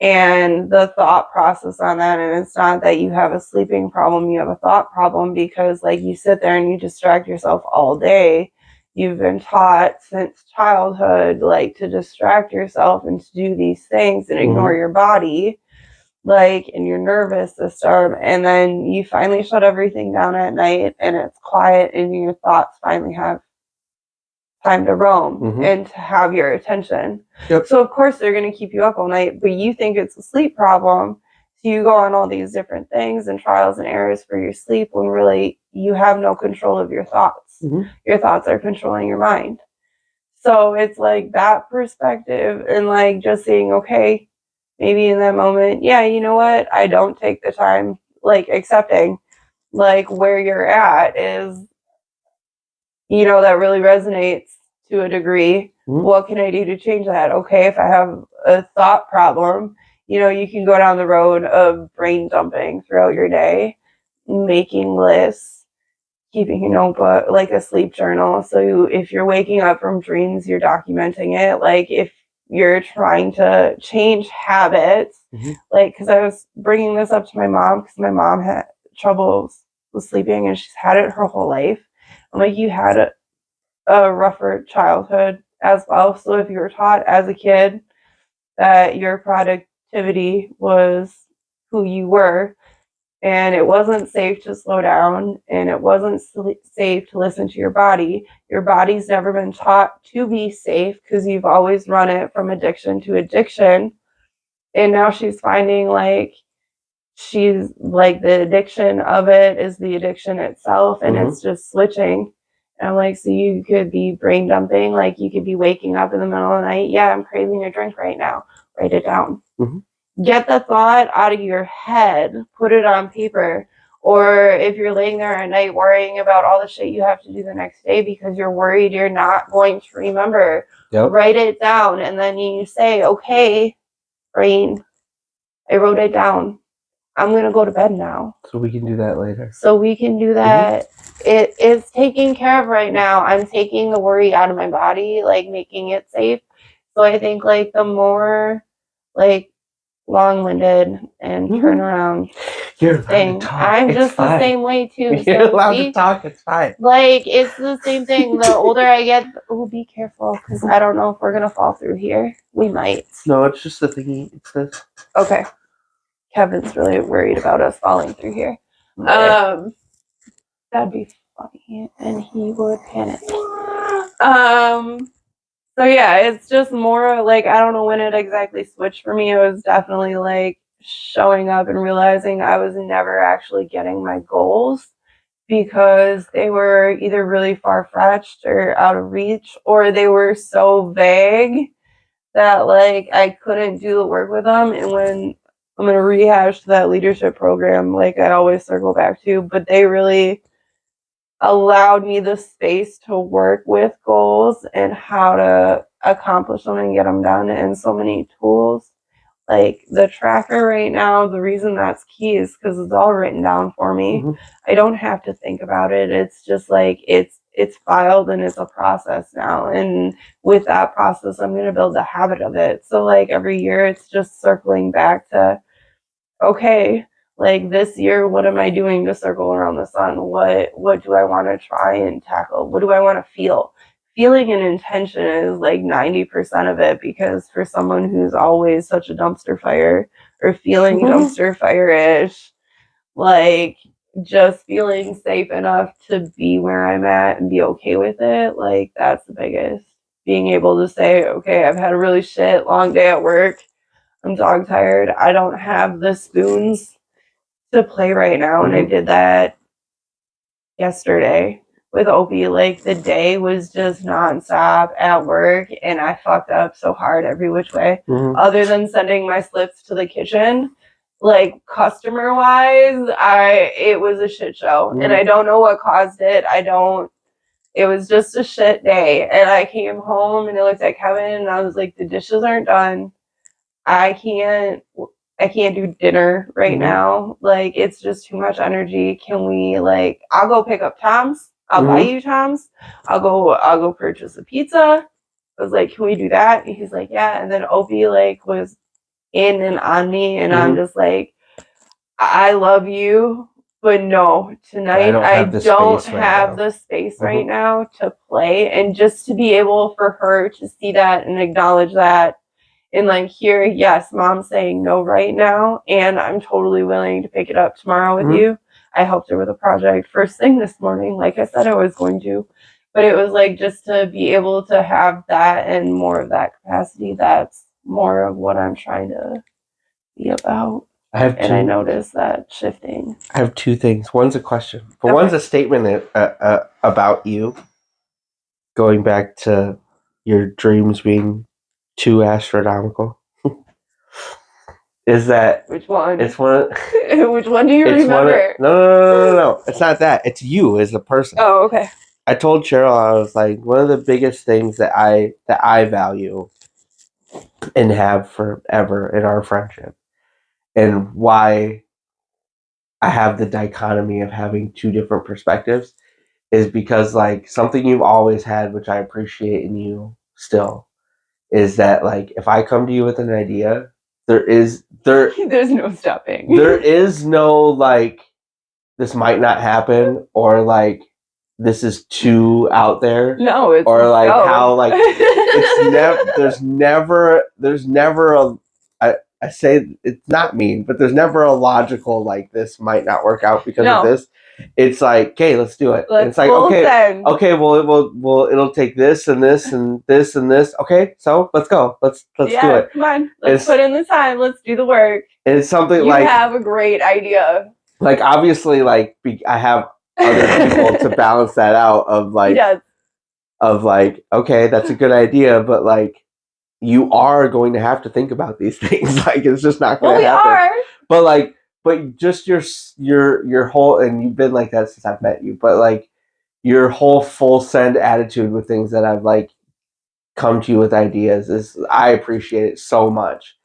and the thought process on that, and it's not that you have a sleeping problem, you have a thought problem, because like you sit there and you distract yourself all day. You've been taught since childhood like to distract yourself and to do these things and ignore your body, like in your nervous system, and then you finally shut everything down at night and it's quiet and your thoughts finally have time to roam and to have your attention. So of course they're going to keep you up all night, but you think it's a sleep problem. So you go on all these different things and trials and errors for your sleep when really you have no control of your thoughts. Your thoughts are controlling your mind. So it's like that perspective, and like just saying, okay, maybe in that moment, yeah, you know what? I don't take the time, like accepting like where you're at is, you know, that really resonates to a degree. What can I do to change that? Okay, if I have a thought problem, you know, you can go down the road of brain dumping throughout your day, making lists, keeping a notebook, like a sleep journal. So if you're waking up from dreams, you're documenting it. Like if you're trying to change habits, like, because I was bringing this up to my mom because my mom had troubles with sleeping and she's had it her whole life. I'm like, you had a rougher childhood as well. So if you were taught as a kid that your productivity was who you were, and it wasn't safe to slow down, and it wasn't safe to listen to your body's never been taught to be safe because you've always run it from addiction to addiction. And now she's finding like she's like the addiction of it is the addiction itself, and it's just switching. And I'm like, so you could be brain dumping, like you could be waking up in the middle of the night, yeah, I'm craving a drink right now, write it down. Get the thought out of your head, put it on paper. Or if you're laying there at night worrying about all the shit you have to do the next day because you're worried you're not going to remember, write it down, and then you say, okay, brain, I wrote it down, I'm going to go to bed now. So we can do that later. So we can do that. It is taken care of right now. I'm taking the worry out of my body, like making it safe. So I think like the more like long-winded and turnaround You're allowed thing. to talk. I'm It's just fine. the same way too. You're So allowed to talk. It's fine. like it's the same thing. The older I get, oh, be careful because I don't know if we're gonna fall through here. We might. No, it's just the thingy. It's this. Okay. Kevin's really worried about us falling through here. That'd be funny, and he would panic. So yeah, it's just more like I don't know when it exactly switched for me. It was definitely like showing up and realizing I was never actually getting my goals because they were either really far-fetched or out of reach, or they were so vague that like I couldn't do the work with them. And when I'm gonna rehash that leadership program, like I always circle back to, but they really allowed me the space to work with goals and how to accomplish them and get them done, and so many tools. Like the tracker right now, the reason that's key is because it's all written down for me. I don't have to think about it. It's just like it's filed and it's a process now. And with that process, I'm going to build a habit of it. So like every year it's just circling back to, okay, Like this year, what am I doing to circle around the sun? What do I want to try and tackle? What do I want to feel? Feeling and intention is like 90% of it, because for someone who's always such a dumpster fire or feeling dumpster fire-ish, like just feeling safe enough to be where I'm at and be okay with it, like that's the biggest. Being able to say, okay, I've had a really shit long day at work. I'm dog tired. I don't have the spoons to play right now. And I did that yesterday with Opie. Like the day was just nonstop at work, and I fucked up so hard every which way. Other than sending my slips to the kitchen, like customer wise, it was a shit show, and I don't know what caused it. It was just a shit day, and I came home and I looked at Kevin and I was like, the dishes aren't done. I can't do dinner right now. Like it's just too much energy. Can we I'll go pick up Tom's. I'll buy you Tom's. I'll go purchase a pizza. I was like, can we do that? And he's like, yeah. And then Opie was in and on me, and I'm just like, I love you, but no, tonight I don't have the space right now to play. And just to be able for her to see that and acknowledge that, and hear, yes, mom's saying no right now, and I'm totally willing to pick it up tomorrow with you. I helped her with a project first thing this morning, like I said I was going to. But it was just to be able to have that and more of that capacity, that's more of what I'm trying to be about. I noticed that shifting. I have two things. One's a question. One's a statement about you, going back to your dreams being too astronomical. Is that which one? It's one. Which one do you remember? No. It's not that. It's you as a person. Oh, okay. I told Cheryl, I was like, one of the biggest things that I value and have forever in our friendship, and why I have the dichotomy of having two different perspectives, is because something you've always had, which I appreciate in you still, is that if I come to you with an idea, there's no stopping. There is no this might not happen, or this is too out there. No, it's or how it's there's never a I say it's not mean, but there's never a logical this might not work out because of this. It's okay, let's do it. It's okay, well it'll take this and this and this and this. Okay, so let's go. Let's do it. Come on, let's put in the time. Let's do the work. And it's something you have a great idea. Obviously, I have other people to balance that out of okay, that's a good idea, but you are going to have to think about these things. It's just not going to happen. Are. But just your whole, and you've been like that since I've met you, but your whole full send attitude with things that I've come to you with ideas is, I appreciate it so much,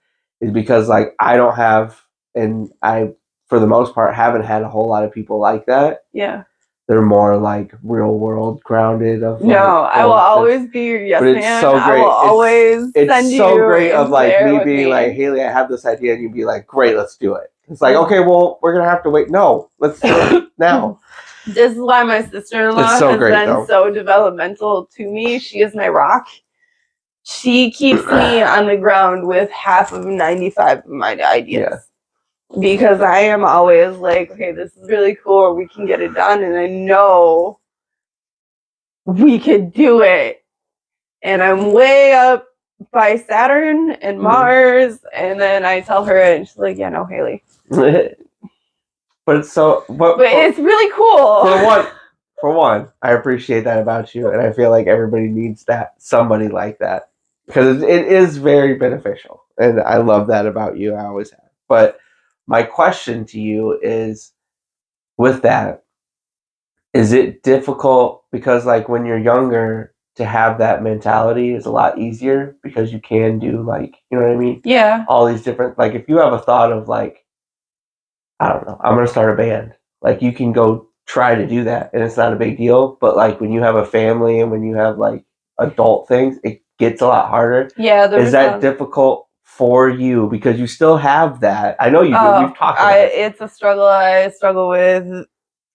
is because I don't have, and I for the most part haven't had a whole lot of people like that. Yeah. They're more real world grounded. I will always be your yes man. It's so great. I will always it's so great of me being Haley, I have this idea, and you'd be great, let's do it. It's okay, well, we're gonna have to wait. No, let's do it now. This is why my sister-in-law has been so developmental to me. She is my rock. She keeps me on the ground with half of 95 of my ideas. Yeah. Because I am always okay, this is really cool, we can get it done, and I know we could do it. And I'm way up by Saturn and Mars, and then I tell her, and she's like, yeah, no, Haley. But it's it's really cool. For one, I appreciate that about you, and I feel like everybody needs somebody like that, because it is very beneficial, and I love that about you. I always have. But my question to you is, with that, is it difficult, because when you're younger, to have that mentality is a lot easier, because you can do you know what I mean? Yeah. All these different, if you have a thought of I don't know, I'm going to start a band. You can go try to do that, and it's not a big deal. But when you have a family and when you have adult things, it gets a lot harder. Yeah. Is that difficult for you? Because you still have that. I know you do. We've talked about it. It's a struggle I struggle with.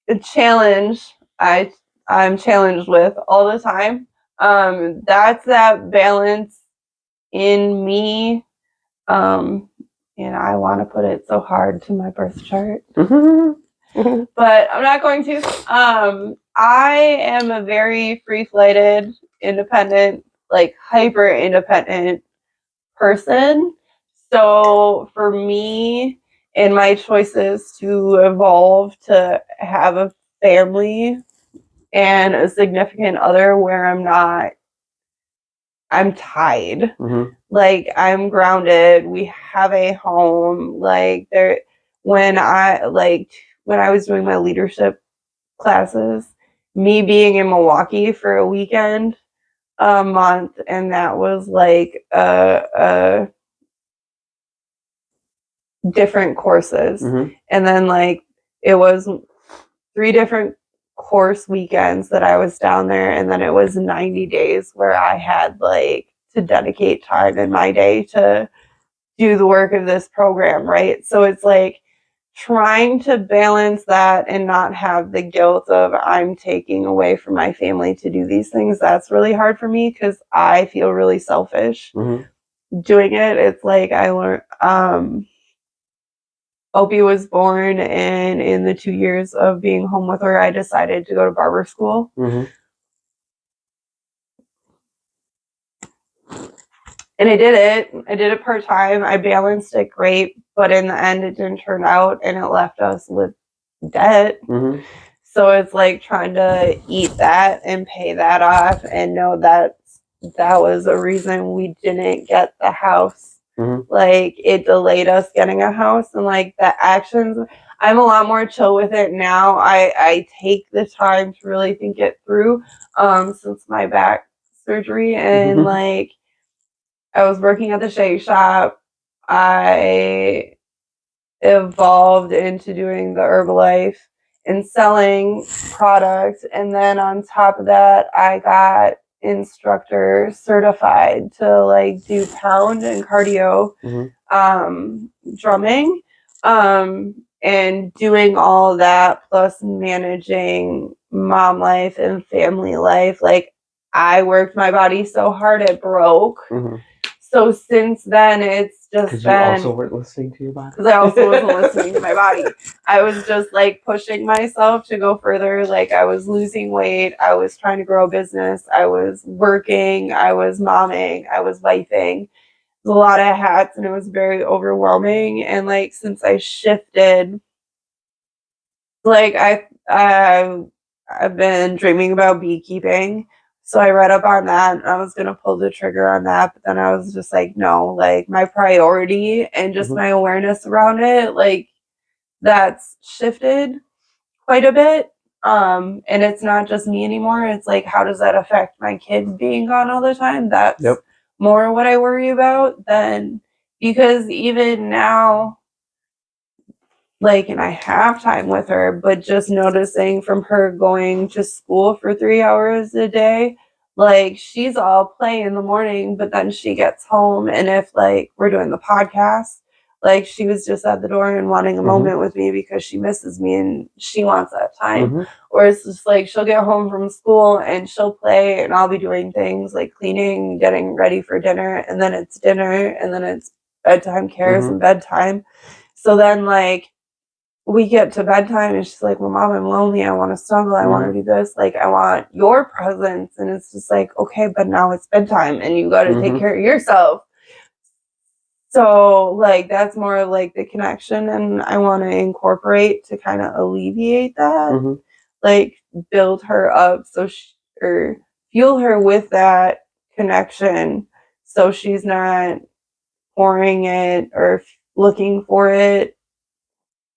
A challenge I'm challenged with all the time. That's that balance in me. And I want to put it so hard to my birth chart. But I'm not going to. I am a very free-flighted, independent, like hyper independent person. So for me and my choices to evolve to have a family and a significant other where I'm tied. Like I'm grounded. We have a home. Like when I was doing my leadership classes, me being in Milwaukee for a weekend, a month, and that was like a different courses. And then like it was 3 different course weekends that I was down there, and then it was 90 days where I had like to dedicate time in my day to do the work of this program, right? So it's like trying to balance that and not have the guilt of I'm taking away from my family to do these things. That's really hard for me because I feel really selfish doing it. It's like I learned Opie was born, and in the 2 years of being home with her, I decided to go to barber school. And I did it. I did it part-time. I balanced it great, but in the end, it didn't turn out, and it left us with debt. So it's like trying to eat that and pay that off and know that that was a reason we didn't get the house. Like it delayed us getting a house, and like the actions, I'm a lot more chill with it now. I take the time to really think it through since my back surgery, and like I was working at the Shake Shop. I evolved into doing the Herbalife and selling products. And then on top of that, I got instructor certified to like do pound and cardio, drumming, and doing all that plus managing mom life and family life. Like I worked my body so hard it broke. So since then, it's just because you also weren't listening to your body. Because I also wasn't listening to my body. I was just like pushing myself to go further. Like I was losing weight. I was trying to grow a business. I was working. I was momming. I was wifing. A lot of hats, and it was very overwhelming. And like since I shifted, like I've been dreaming about beekeeping. So I read up on that, and I was going to pull the trigger on that, but then I was just like, no, like my priority and just my awareness around it, like that's shifted quite a bit. And it's not just me anymore. It's like, how does that affect my kids being gone all the time? That's more what I worry about than, because even now, like, and I have time with her, but just noticing from her going to school for 3 hours a day, like she's all play in the morning, but then she gets home, and if like we're doing the podcast, like she was just at the door and wanting a moment with me because she misses me and she wants that time. Or it's just like she'll get home from school and she'll play, and I'll be doing things like cleaning, getting ready for dinner, and then it's dinner, and then it's bedtime cares and bedtime. So then like we get to bedtime and she's like, well, Mom, I'm lonely. I want to snuggle. I want to do this. Like, I want your presence. And it's just like, okay, but now it's bedtime and you got to take care of yourself. So, like, that's more of like the connection. And I want to incorporate to kind of alleviate that. Like, build her up or fuel her with that connection so she's not pouring it or looking for it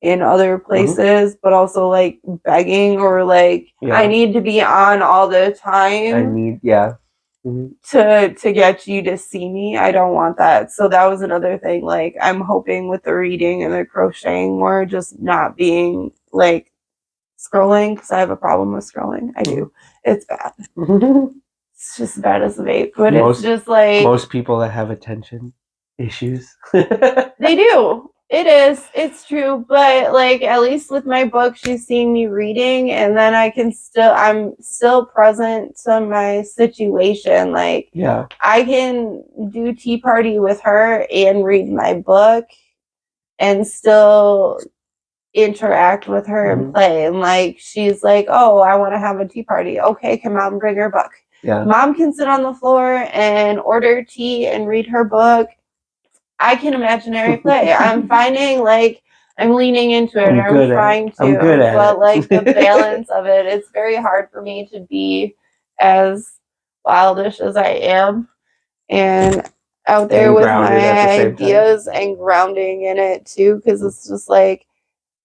in other places, but also like begging or like I need to be on all the time. I need to get you to see me. I don't want that. So that was another thing. Like I'm hoping with the reading and the crocheting, more just not being like scrolling, because I have a problem with scrolling. I do. It's bad. It's just bad as a vape, but it's just like most people that have attention issues. They do. It's true. But like at least with my book, she's seeing me reading, and then I'm still present to my situation. Like Yeah. I can do tea party with her and read my book and still interact with her and play. And like she's like, oh, I want to have a tea party. Okay, can mom bring her book? Yeah. Mom can sit on the floor and order tea and read her book. I can imaginary play. I'm finding like I'm leaning into it. I'm trying to, I'm good at but it. like the balance of it, it's very hard for me to be as wildish as I am and out there And with my grounded at the same time. ideas and grounding in it too, because it's just like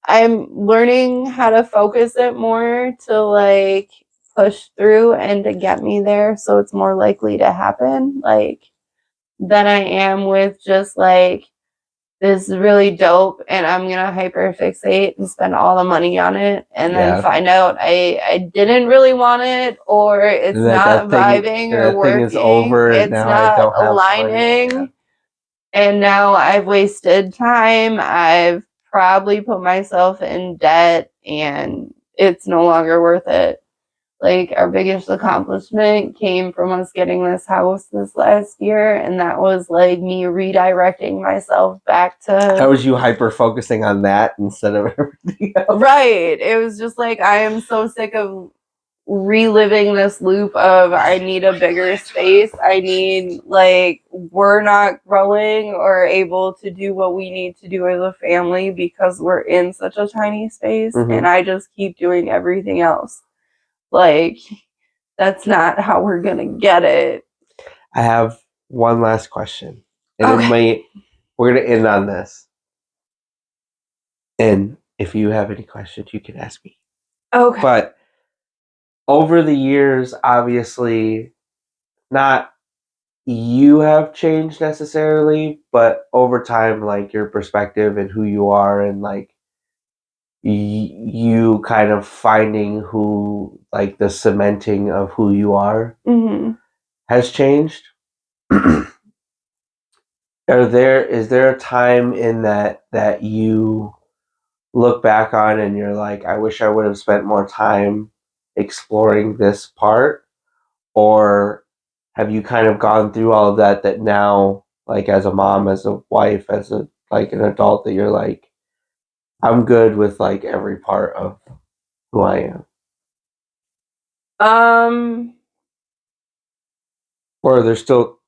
I'm learning how to focus it more to like push through and to get me there, so it's more likely to happen. Like than I am with just like this is really dope and I'm gonna hyper fixate and spend all the money on it and then find out I didn't really want it or it's not vibing or working. Thing is over and it's now not I don't have aligning. money. And now I've wasted time. I've probably put myself in debt and it's no longer worth it. Like our biggest accomplishment came from us getting this house this last year, and that was like me redirecting myself back to. How was you hyper focusing on that instead of everything else? Right. It was just like I am so sick of reliving this loop of I need a bigger space. I need like we're not growing or able to do what we need to do as a family because we're in such a tiny space, and I just keep doing everything else. Like that's not how we're gonna get it. I have one last question, and we're gonna end on this. And if you have any questions, you can ask me. Okay. But over the years, obviously, not you have changed necessarily, but over time, like your perspective and who you are, and like you kind of finding who, like the cementing of who you are has changed. Is there a time in that you look back on and you're like, I wish I would have spent more time exploring this part? Or have you kind of gone through all of that now, like as a mom, as a wife, as a like an adult, that you're like, I'm good with like every part of who I am? Or there's still,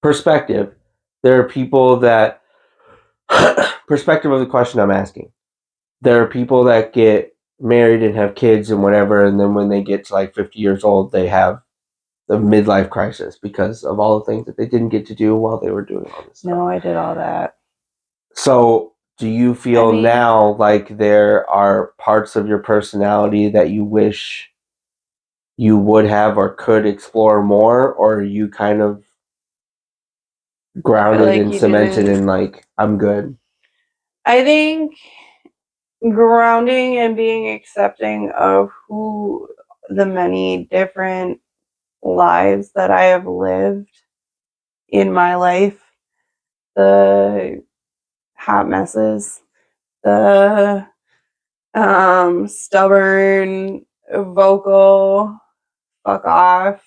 perspective. There are people that perspective of the question I'm asking. There are people that get married and have kids and whatever, and then when they get to like 50 years old, they have the midlife crisis because of all the things that they didn't get to do while they were doing all this stuff. No, I did all that. So do you feel now like there are parts of your personality that you wish you would have or could explore more, or are you kind of grounded like and cemented in like, I'm good? I think grounding and being accepting of who the many different lives that I have lived in my life, the hot messes, the stubborn, vocal, fuck off,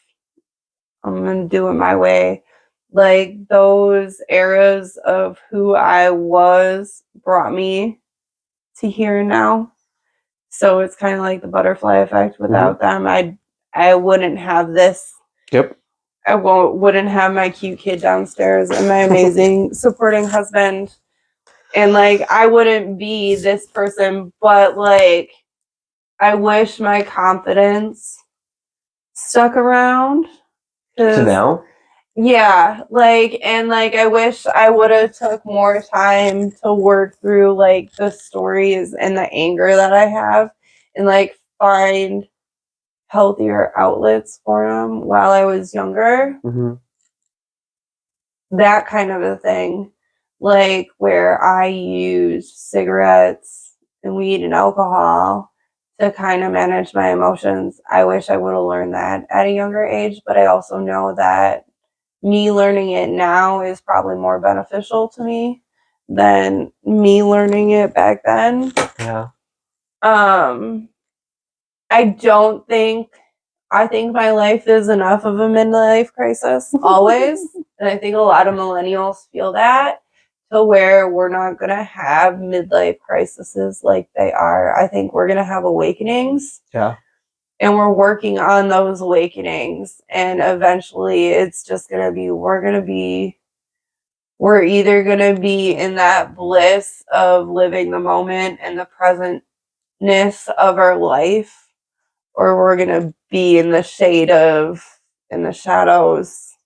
I'm gonna do it my way. Like those eras of who I was brought me to here now. So it's kind of like the butterfly effect. Without them, I wouldn't have this. Yep. I wouldn't have my cute kid downstairs and my amazing supporting husband. And like I wouldn't be this person, but like I wish my confidence stuck around. To now? Yeah, like and like I wish I would have took more time to work through like the stories and the anger that I have and like find healthier outlets for them while I was younger. That kind of a thing. Like where I used cigarettes and weed and alcohol to kind of manage my emotions. I wish I would have learned that at a younger age, but I also know that me learning it now is probably more beneficial to me than me learning it back then. Yeah. I don't think I think my life is enough of a midlife crisis always. And I think a lot of millennials feel that, to where we're not going to have midlife crises like they are. I think we're going to have awakenings. Yeah. And we're working on those awakenings. And eventually it's just going to be, we're either going to be in that bliss of living the moment and the presentness of our life, or we're gonna be in the shade of, in the shadows,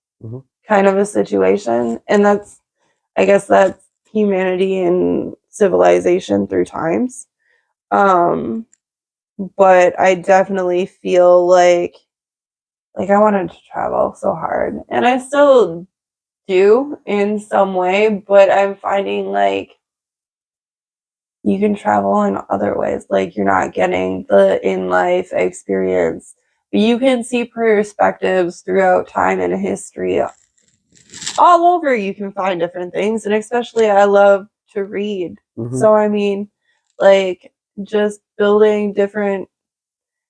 kind of a situation. And I guess that's humanity and civilization through times. But I definitely feel like I wanted to travel so hard, and I still do in some way, but I'm finding like you can travel in other ways. Like, you're not getting the in life experience, but you can see perspectives throughout time and history. All over, you can find different things, and especially I love to read. So, I mean, like, just building different,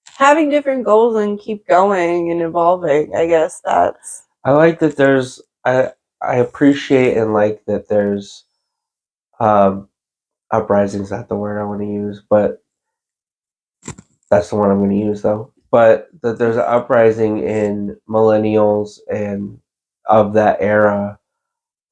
having different goals and keep going and evolving. I guess that's. I like that there's. I appreciate and like that there's. Uprising's not the word I want to use, but that's the one I'm going to use though. But that there's an uprising in millennials and of that era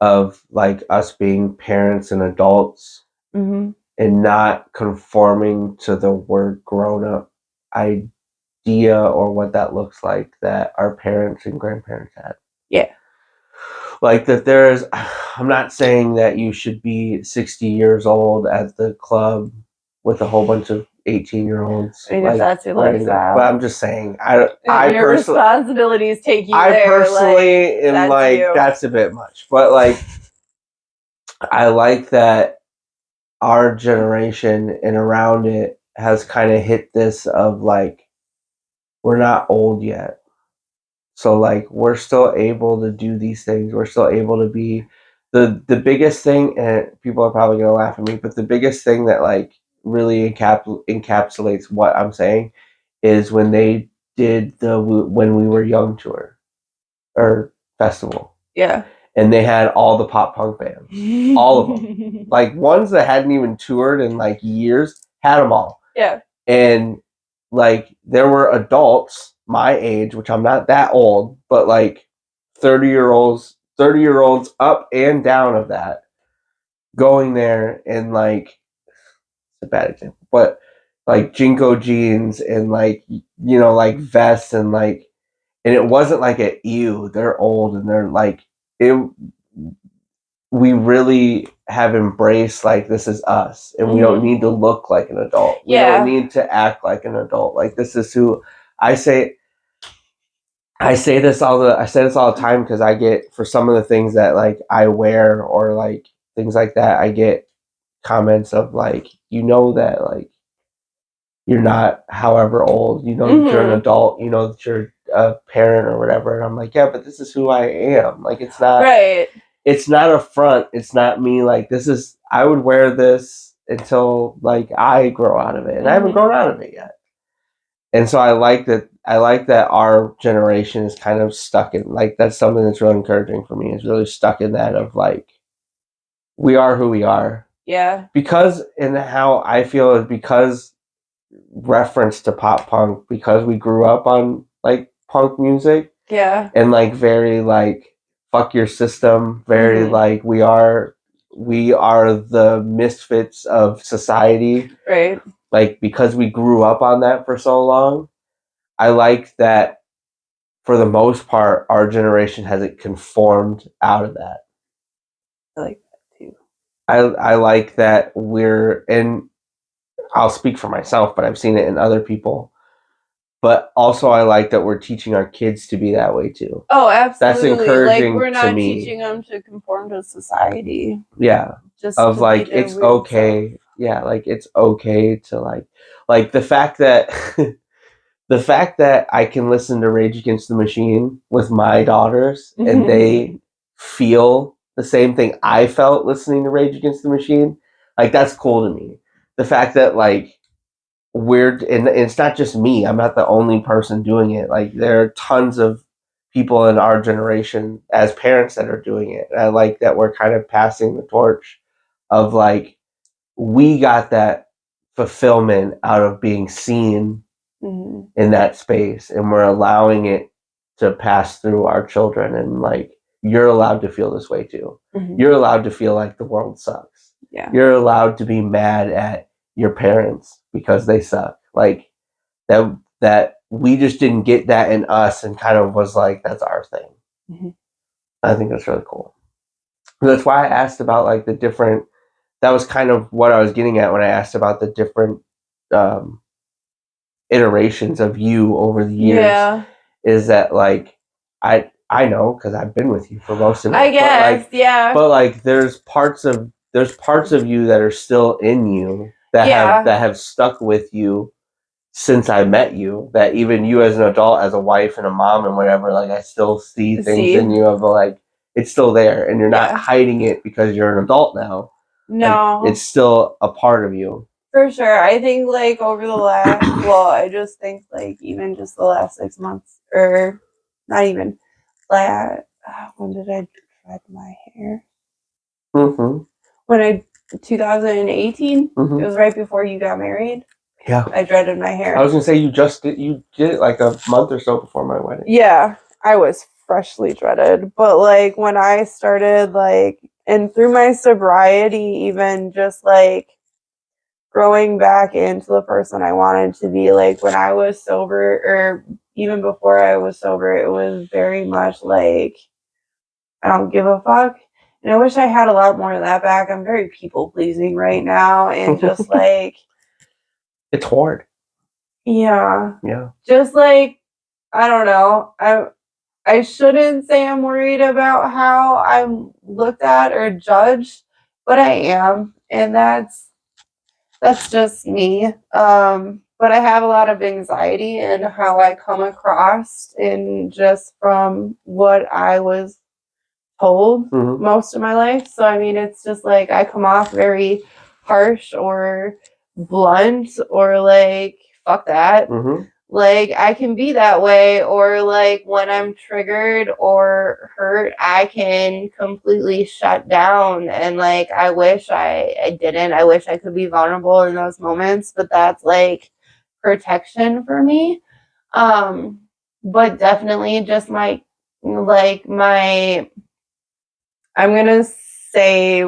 of like us being parents and adults Mm-hmm. and not conforming to the word grown up idea or what that looks like that our parents and grandparents had. Yeah. Like that there's, I'm not saying that you should be 60 years old at the club with a whole bunch of 18-year-olds. I mean, like, if that's your wearing lifestyle. but I'm just saying, I your personally, responsibilities take you I there. personally Like, am that's like, you. that's a bit much. But like, I like that our generation and around it has kind of hit this of like, we're not old yet. So like we're still able to do these things. We're still able to be the biggest thing, and people are probably gonna laugh at me, but the biggest thing that like really encapsulates what I'm saying is when they did the When We Were Young tour or festival. Yeah. And they had all the pop punk bands, all of them, like ones that hadn't even toured in like years, had them all. Yeah. And like there were adults my age, which I'm not that old, but like 30-year-olds up and down of that, going there and like, it's a bad example, but like Jinko jeans and like, you know, like vests and like, and it wasn't like a ew, they're old and they're like, it, we really have embraced like this is us, and we don't need to look like an adult. We don't need to act like an adult. Like this is who I say. I say this all the time because I get, for some of the things that like I wear or like things like that, I get comments of like, you know, that like you're not however old, you know, that you're an adult, you know, that you're a parent or whatever, and I'm like, yeah, but this is who I am. Like it's not Right. It's not a front. It's not me. Like this is, I would wear this until like I grow out of it, and I haven't grown out of it yet. And so I like that. I like that our generation is kind of stuck in, like, that's something that's really encouraging for me. Is really stuck in that of like, we are who we are. Yeah. Because, and how I feel is because reference to pop punk, because we grew up on like punk music. Yeah. And like very like fuck your system, very like we are the misfits of society. Right. Like because we grew up on that for so long, I like that for the most part our generation hasn't conformed out of that. I like that too. I like that we're, and I'll speak for myself, but I've seen it in other people. But also, I like that we're teaching our kids to be that way too. Oh, absolutely. That's encouraging. Like, we're not to me. teaching them to conform to society. Yeah. Just of like it's okay. Self. Yeah, like it's okay to like the fact that the fact that I can listen to Rage Against the Machine with my daughters and they feel the same thing I felt listening to Rage Against the Machine, like that's cool to me. The fact that like and it's not just me. I'm not the only person doing it. Like there are tons of people in our generation as parents that are doing it. And I like that we're kind of passing the torch of like we got that fulfillment out of being seen in that space, and we're allowing it to pass through our children, and like you're allowed to feel this way too. You're allowed to feel like the world sucks. You're allowed to be mad at your parents because they suck. Like that we just didn't get that in us and kind of was like that's our thing. I think that's really cool. That's why I asked about like the different, that was kind of what I was getting at when I asked about the different iterations of you over the years. Is that like I know because I've been with you for most of it. I guess, but like there's parts of you that are still in you that have stuck with you since I met you, that even you as an adult, as a wife and a mom and whatever, like I still see things in you of like it's still there and you're not hiding it because you're an adult now. No. Like, it's still a part of you. For sure. I think like over the last I just think like even just the last 6 months, or not even when did I dread my hair? When 2018, it was right before you got married. Yeah. I dreaded my hair. I was gonna say you did it like a month or so before my wedding. Yeah, I was freshly dreaded. But like when I started like, and through my sobriety, even just like growing back into the person I wanted to be, like when I was sober, or even before I was sober, it was very much like I don't give a fuck. And I wish I had a lot more of that back. I'm very people pleasing right now, and just like it's hard. Yeah. Yeah. Just like I don't know. I shouldn't say I'm worried about how I'm looked at or judged, but I am, and that's just me. But I have a lot of anxiety in how I come across, and just from what I was told most of my life. So I mean, it's just like I come off very harsh or blunt or like fuck that. Like I can be that way, or like when I'm triggered or hurt, I can completely shut down, and like I wish I didn't. I wish I could be vulnerable in those moments, but that's like protection for me. But definitely just my I'm gonna say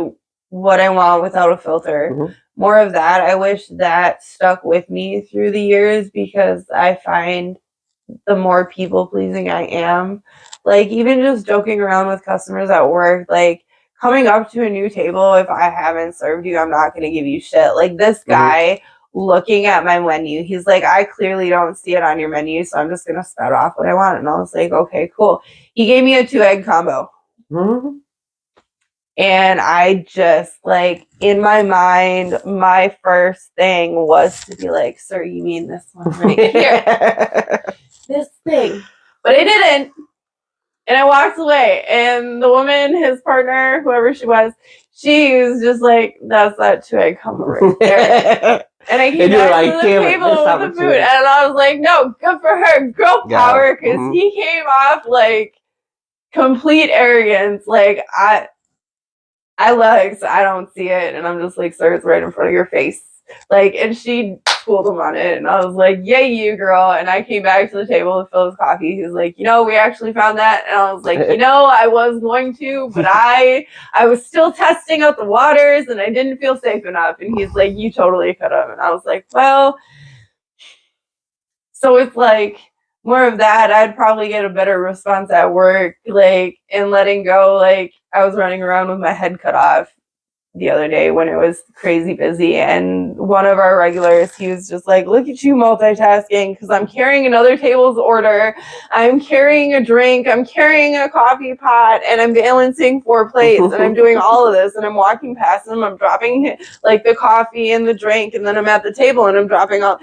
what I want without a filter. More of that. I wish that stuck with me through the years, because I find the more people pleasing I am, like even just joking around with customers at work, like coming up to a new table, if I haven't served you, I'm not gonna give you shit. Like this guy looking at my menu, he's like, I clearly don't see it on your menu, so I'm just gonna spout off what I want. And I was like, okay, cool. He gave me a 2-egg combo. And I just like in my mind, my first thing was to be like, sir, you mean this one right here? This thing. But I didn't. And I walked away. And the woman, his partner, whoever she was just like, that's that 2-egg combo right there. And I came back to the table with the food. And I was like, no, good for her. Girl power. Because he came off like complete arrogance. Like, I looked, I don't see it, and I'm just like, sir, it's right in front of your face. Like, and she schooled him on it, and I was like, yay, you girl. And I came back to the table to fill his coffee. He was like, we actually found that. And I was like, I was going to, but I was still testing out the waters, and I didn't feel safe enough. And he's like, you totally could have. And I was like, well, so it's like more of that. I'd probably get a better response at work, like, and letting go. Like, I was running around with my head cut off the other day when it was crazy busy, and one of our regulars, he was just like, look at you multitasking, because I'm carrying another table's order, I'm carrying a drink, I'm carrying a coffee pot, and I'm balancing 4 plates, and I'm doing all of this, and I'm walking past them, I'm dropping like the coffee and the drink, and then I'm at the table and I'm dropping all.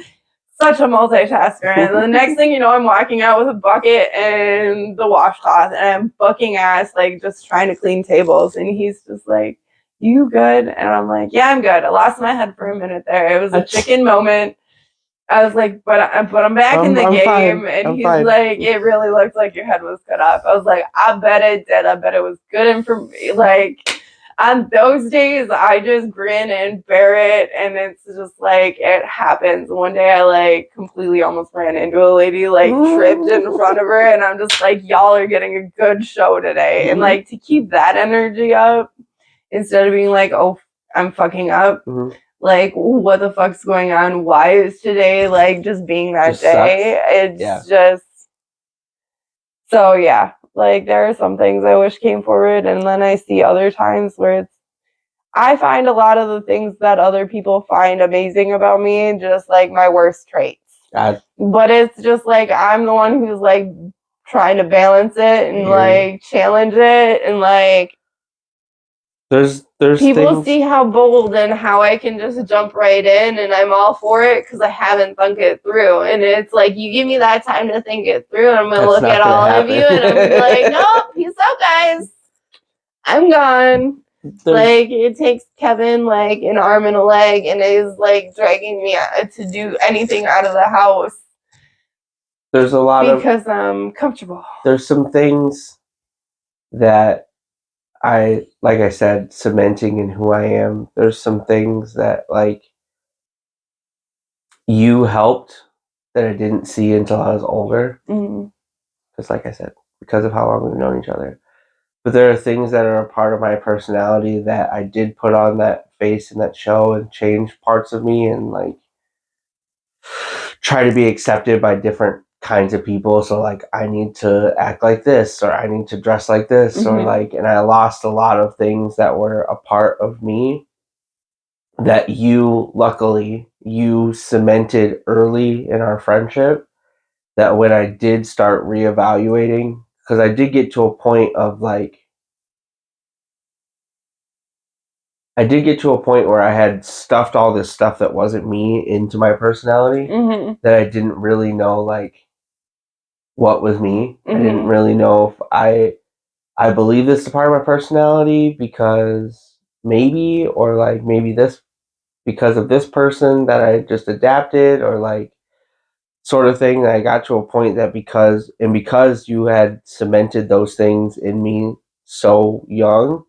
such a multitasker. And the next thing you know, I'm walking out with a bucket and the washcloth, and I'm bucking ass, like just trying to clean tables. And he's just like, "You good?" And I'm like, "Yeah, I'm good." I lost my head for a minute there. It was a chicken moment. I was like, but I'm back in the I'm game. fine. And I'm he's fine. like, "It really looked like your head was cut off." I was like, "I bet it did. I bet it was good information." Like, on those days, I just grin and bear it, and it's just like it happens. One day, I like completely almost ran into a lady, like tripped in front of her, and I'm just like, "Y'all are getting a good show today." And like to keep that energy up instead of being like, "Oh, I'm fucking up." Like, what the fuck's going on? Why is today like just being that Just day? sucks. It's just so yeah. Like there are some things I wish came forward, and then I see other times where it's I find a lot of the things that other people find amazing about me just like my worst traits. But it's just like I'm the one who's like trying to balance it and like challenge it and like there's people things. see how bold and how I can just jump right in, and I'm all for it because I haven't thunk it through. And it's like you give me that time to think it through, and I'm gonna look at all of you, and I'm gonna be like, "Nope, peace out, guys. I'm gone." Like it takes Kevin like an arm and a leg, and is like dragging me to do anything out of the house. There's a lot because I'm comfortable. There's some things that like I said, cementing in who I am. There's some things that like you helped that I didn't see until I was older. Just like I said, because of how long we've known each other. But there are things that are a part of my personality that I did put on that face in that show and change parts of me and like try to be accepted by different kinds of people. So like I need to act like this or I need to dress like this or like, and I lost a lot of things that were a part of me that luckily you cemented early in our friendship, that when I did start reevaluating, because I did get to a point of like, I did get to a point where I had stuffed all this stuff that wasn't me into my personality that I didn't really know like what was me. I didn't really know if I believe this is a part of my personality because maybe, or like maybe this because of this person that I just adapted, or like sort of thing. That I got to a point that because you had cemented those things in me so young,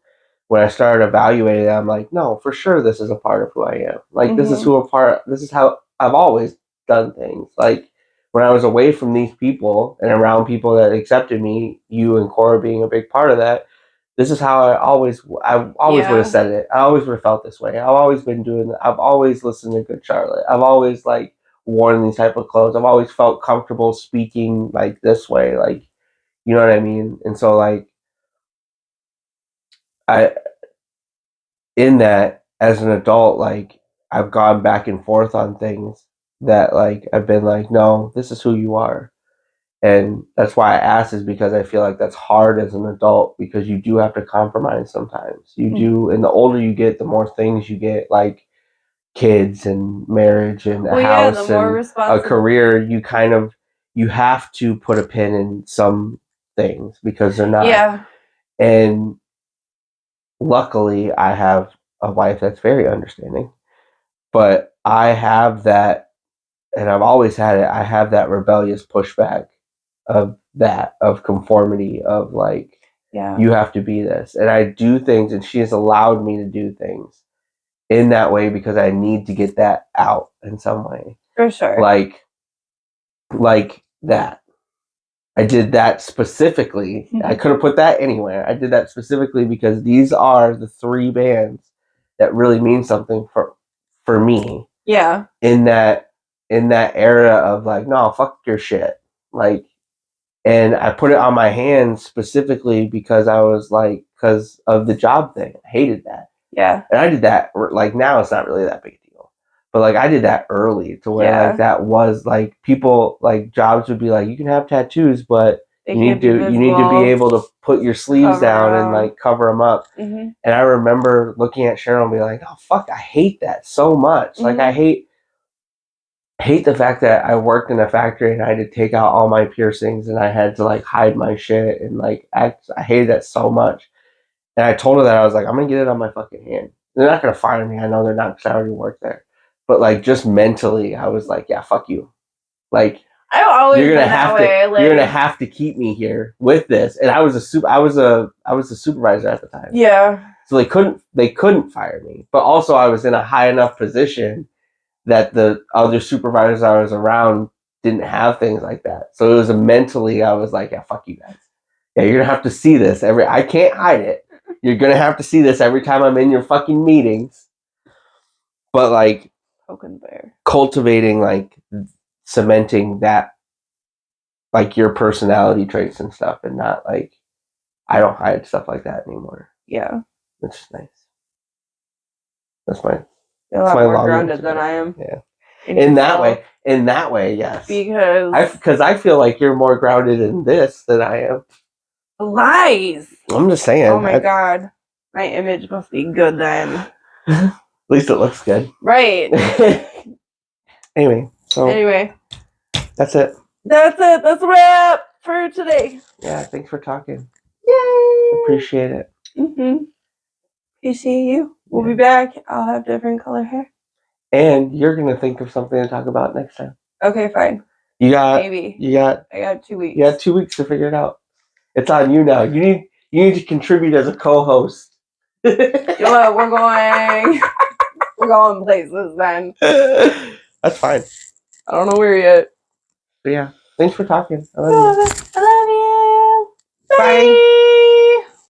when I started evaluating it, I'm like, no, for sure, this is a part of who I am. Like, this is how I've always done things. Like, when I was away from these people and around people that accepted me, you and Cora being a big part of that, this is how I always would have said it. I always would have felt this way. I've always been doing that. I've always listened to Good Charlotte. I've always, like, worn these type of clothes. I've always felt comfortable speaking, like, this way. Like, you know what I mean? And so, like, I in that as an adult, like I've gone back and forth on things that like I've been like, no, this is who you are. And that's why I asked, is because I feel like that's hard as an adult, because you do have to compromise sometimes. You do, and the older you get, the more things you get, like kids and marriage and a house and a career. You have to put a pin in some things because they're not. Yeah. And luckily, I have a wife that's very understanding, but I have that, and I've always had it. I have that rebellious pushback of conformity, of like, you have to be this, and I do things, and she has allowed me to do things in that way because I need to get that out in some way. For sure. Like that. I did that specifically. I could have put that anywhere. I did that specifically because these are the three bands that really mean something for me. Yeah. In that era of like, no, fuck your shit. Like, and I put it on my hands specifically because I was like, because of the job thing. I hated that. Yeah. And I did that, like, now it's not really that big a deal. But like I did that early to where like that was like, people like jobs would be like, you can have tattoos, but you need to be able to put your sleeves down and like cover them up. And I remember looking at Cheryl and being like, oh fuck, I hate that so much. Like I hate hate the fact that I worked in a factory and I had to take out all my piercings and I had to like hide my shit and like act. I hated that so much. And I told her that I was like, I'm gonna get it on my fucking hand. They're not gonna fire me. I know they're not because I already work there. But like just mentally, I was like, yeah, fuck you. Like I've always you're been gonna that have way. to you're gonna have to keep me here with this. And I was I was a supervisor at the time. Yeah. So they couldn't fire me. But also I was in a high enough position that the other supervisors I was around didn't have things like that. So it was mentally I was like, yeah, fuck you guys. Yeah, you're gonna have to see this I can't hide it. You're gonna have to see this every time I'm in your fucking meetings. But like Poking bear. cultivating like cementing that like your personality traits and stuff and not like I don't hide stuff like that anymore. Yeah. Which is nice. That's my You're a lot more grounded than I am. Yeah. In that way, yes. Because I feel like you're more grounded in this than I am. Lies. I'm just saying. Oh my god. My image must be good then. At least it looks good. Right. Anyway. That's it. That's it. That's a wrap for today. Yeah, thanks for talking. Yay. Appreciate it. Appreciate you. We'll be back. I'll have different color hair. And you're gonna think of something to talk about next time. Okay, fine. I got 2 weeks. You got 2 weeks to figure it out. It's on you now. You need to contribute as a co-host. You know what? We're going places then. That's fine. I don't know where yet. But yeah, thanks for talking. I love you. I love you. Bye.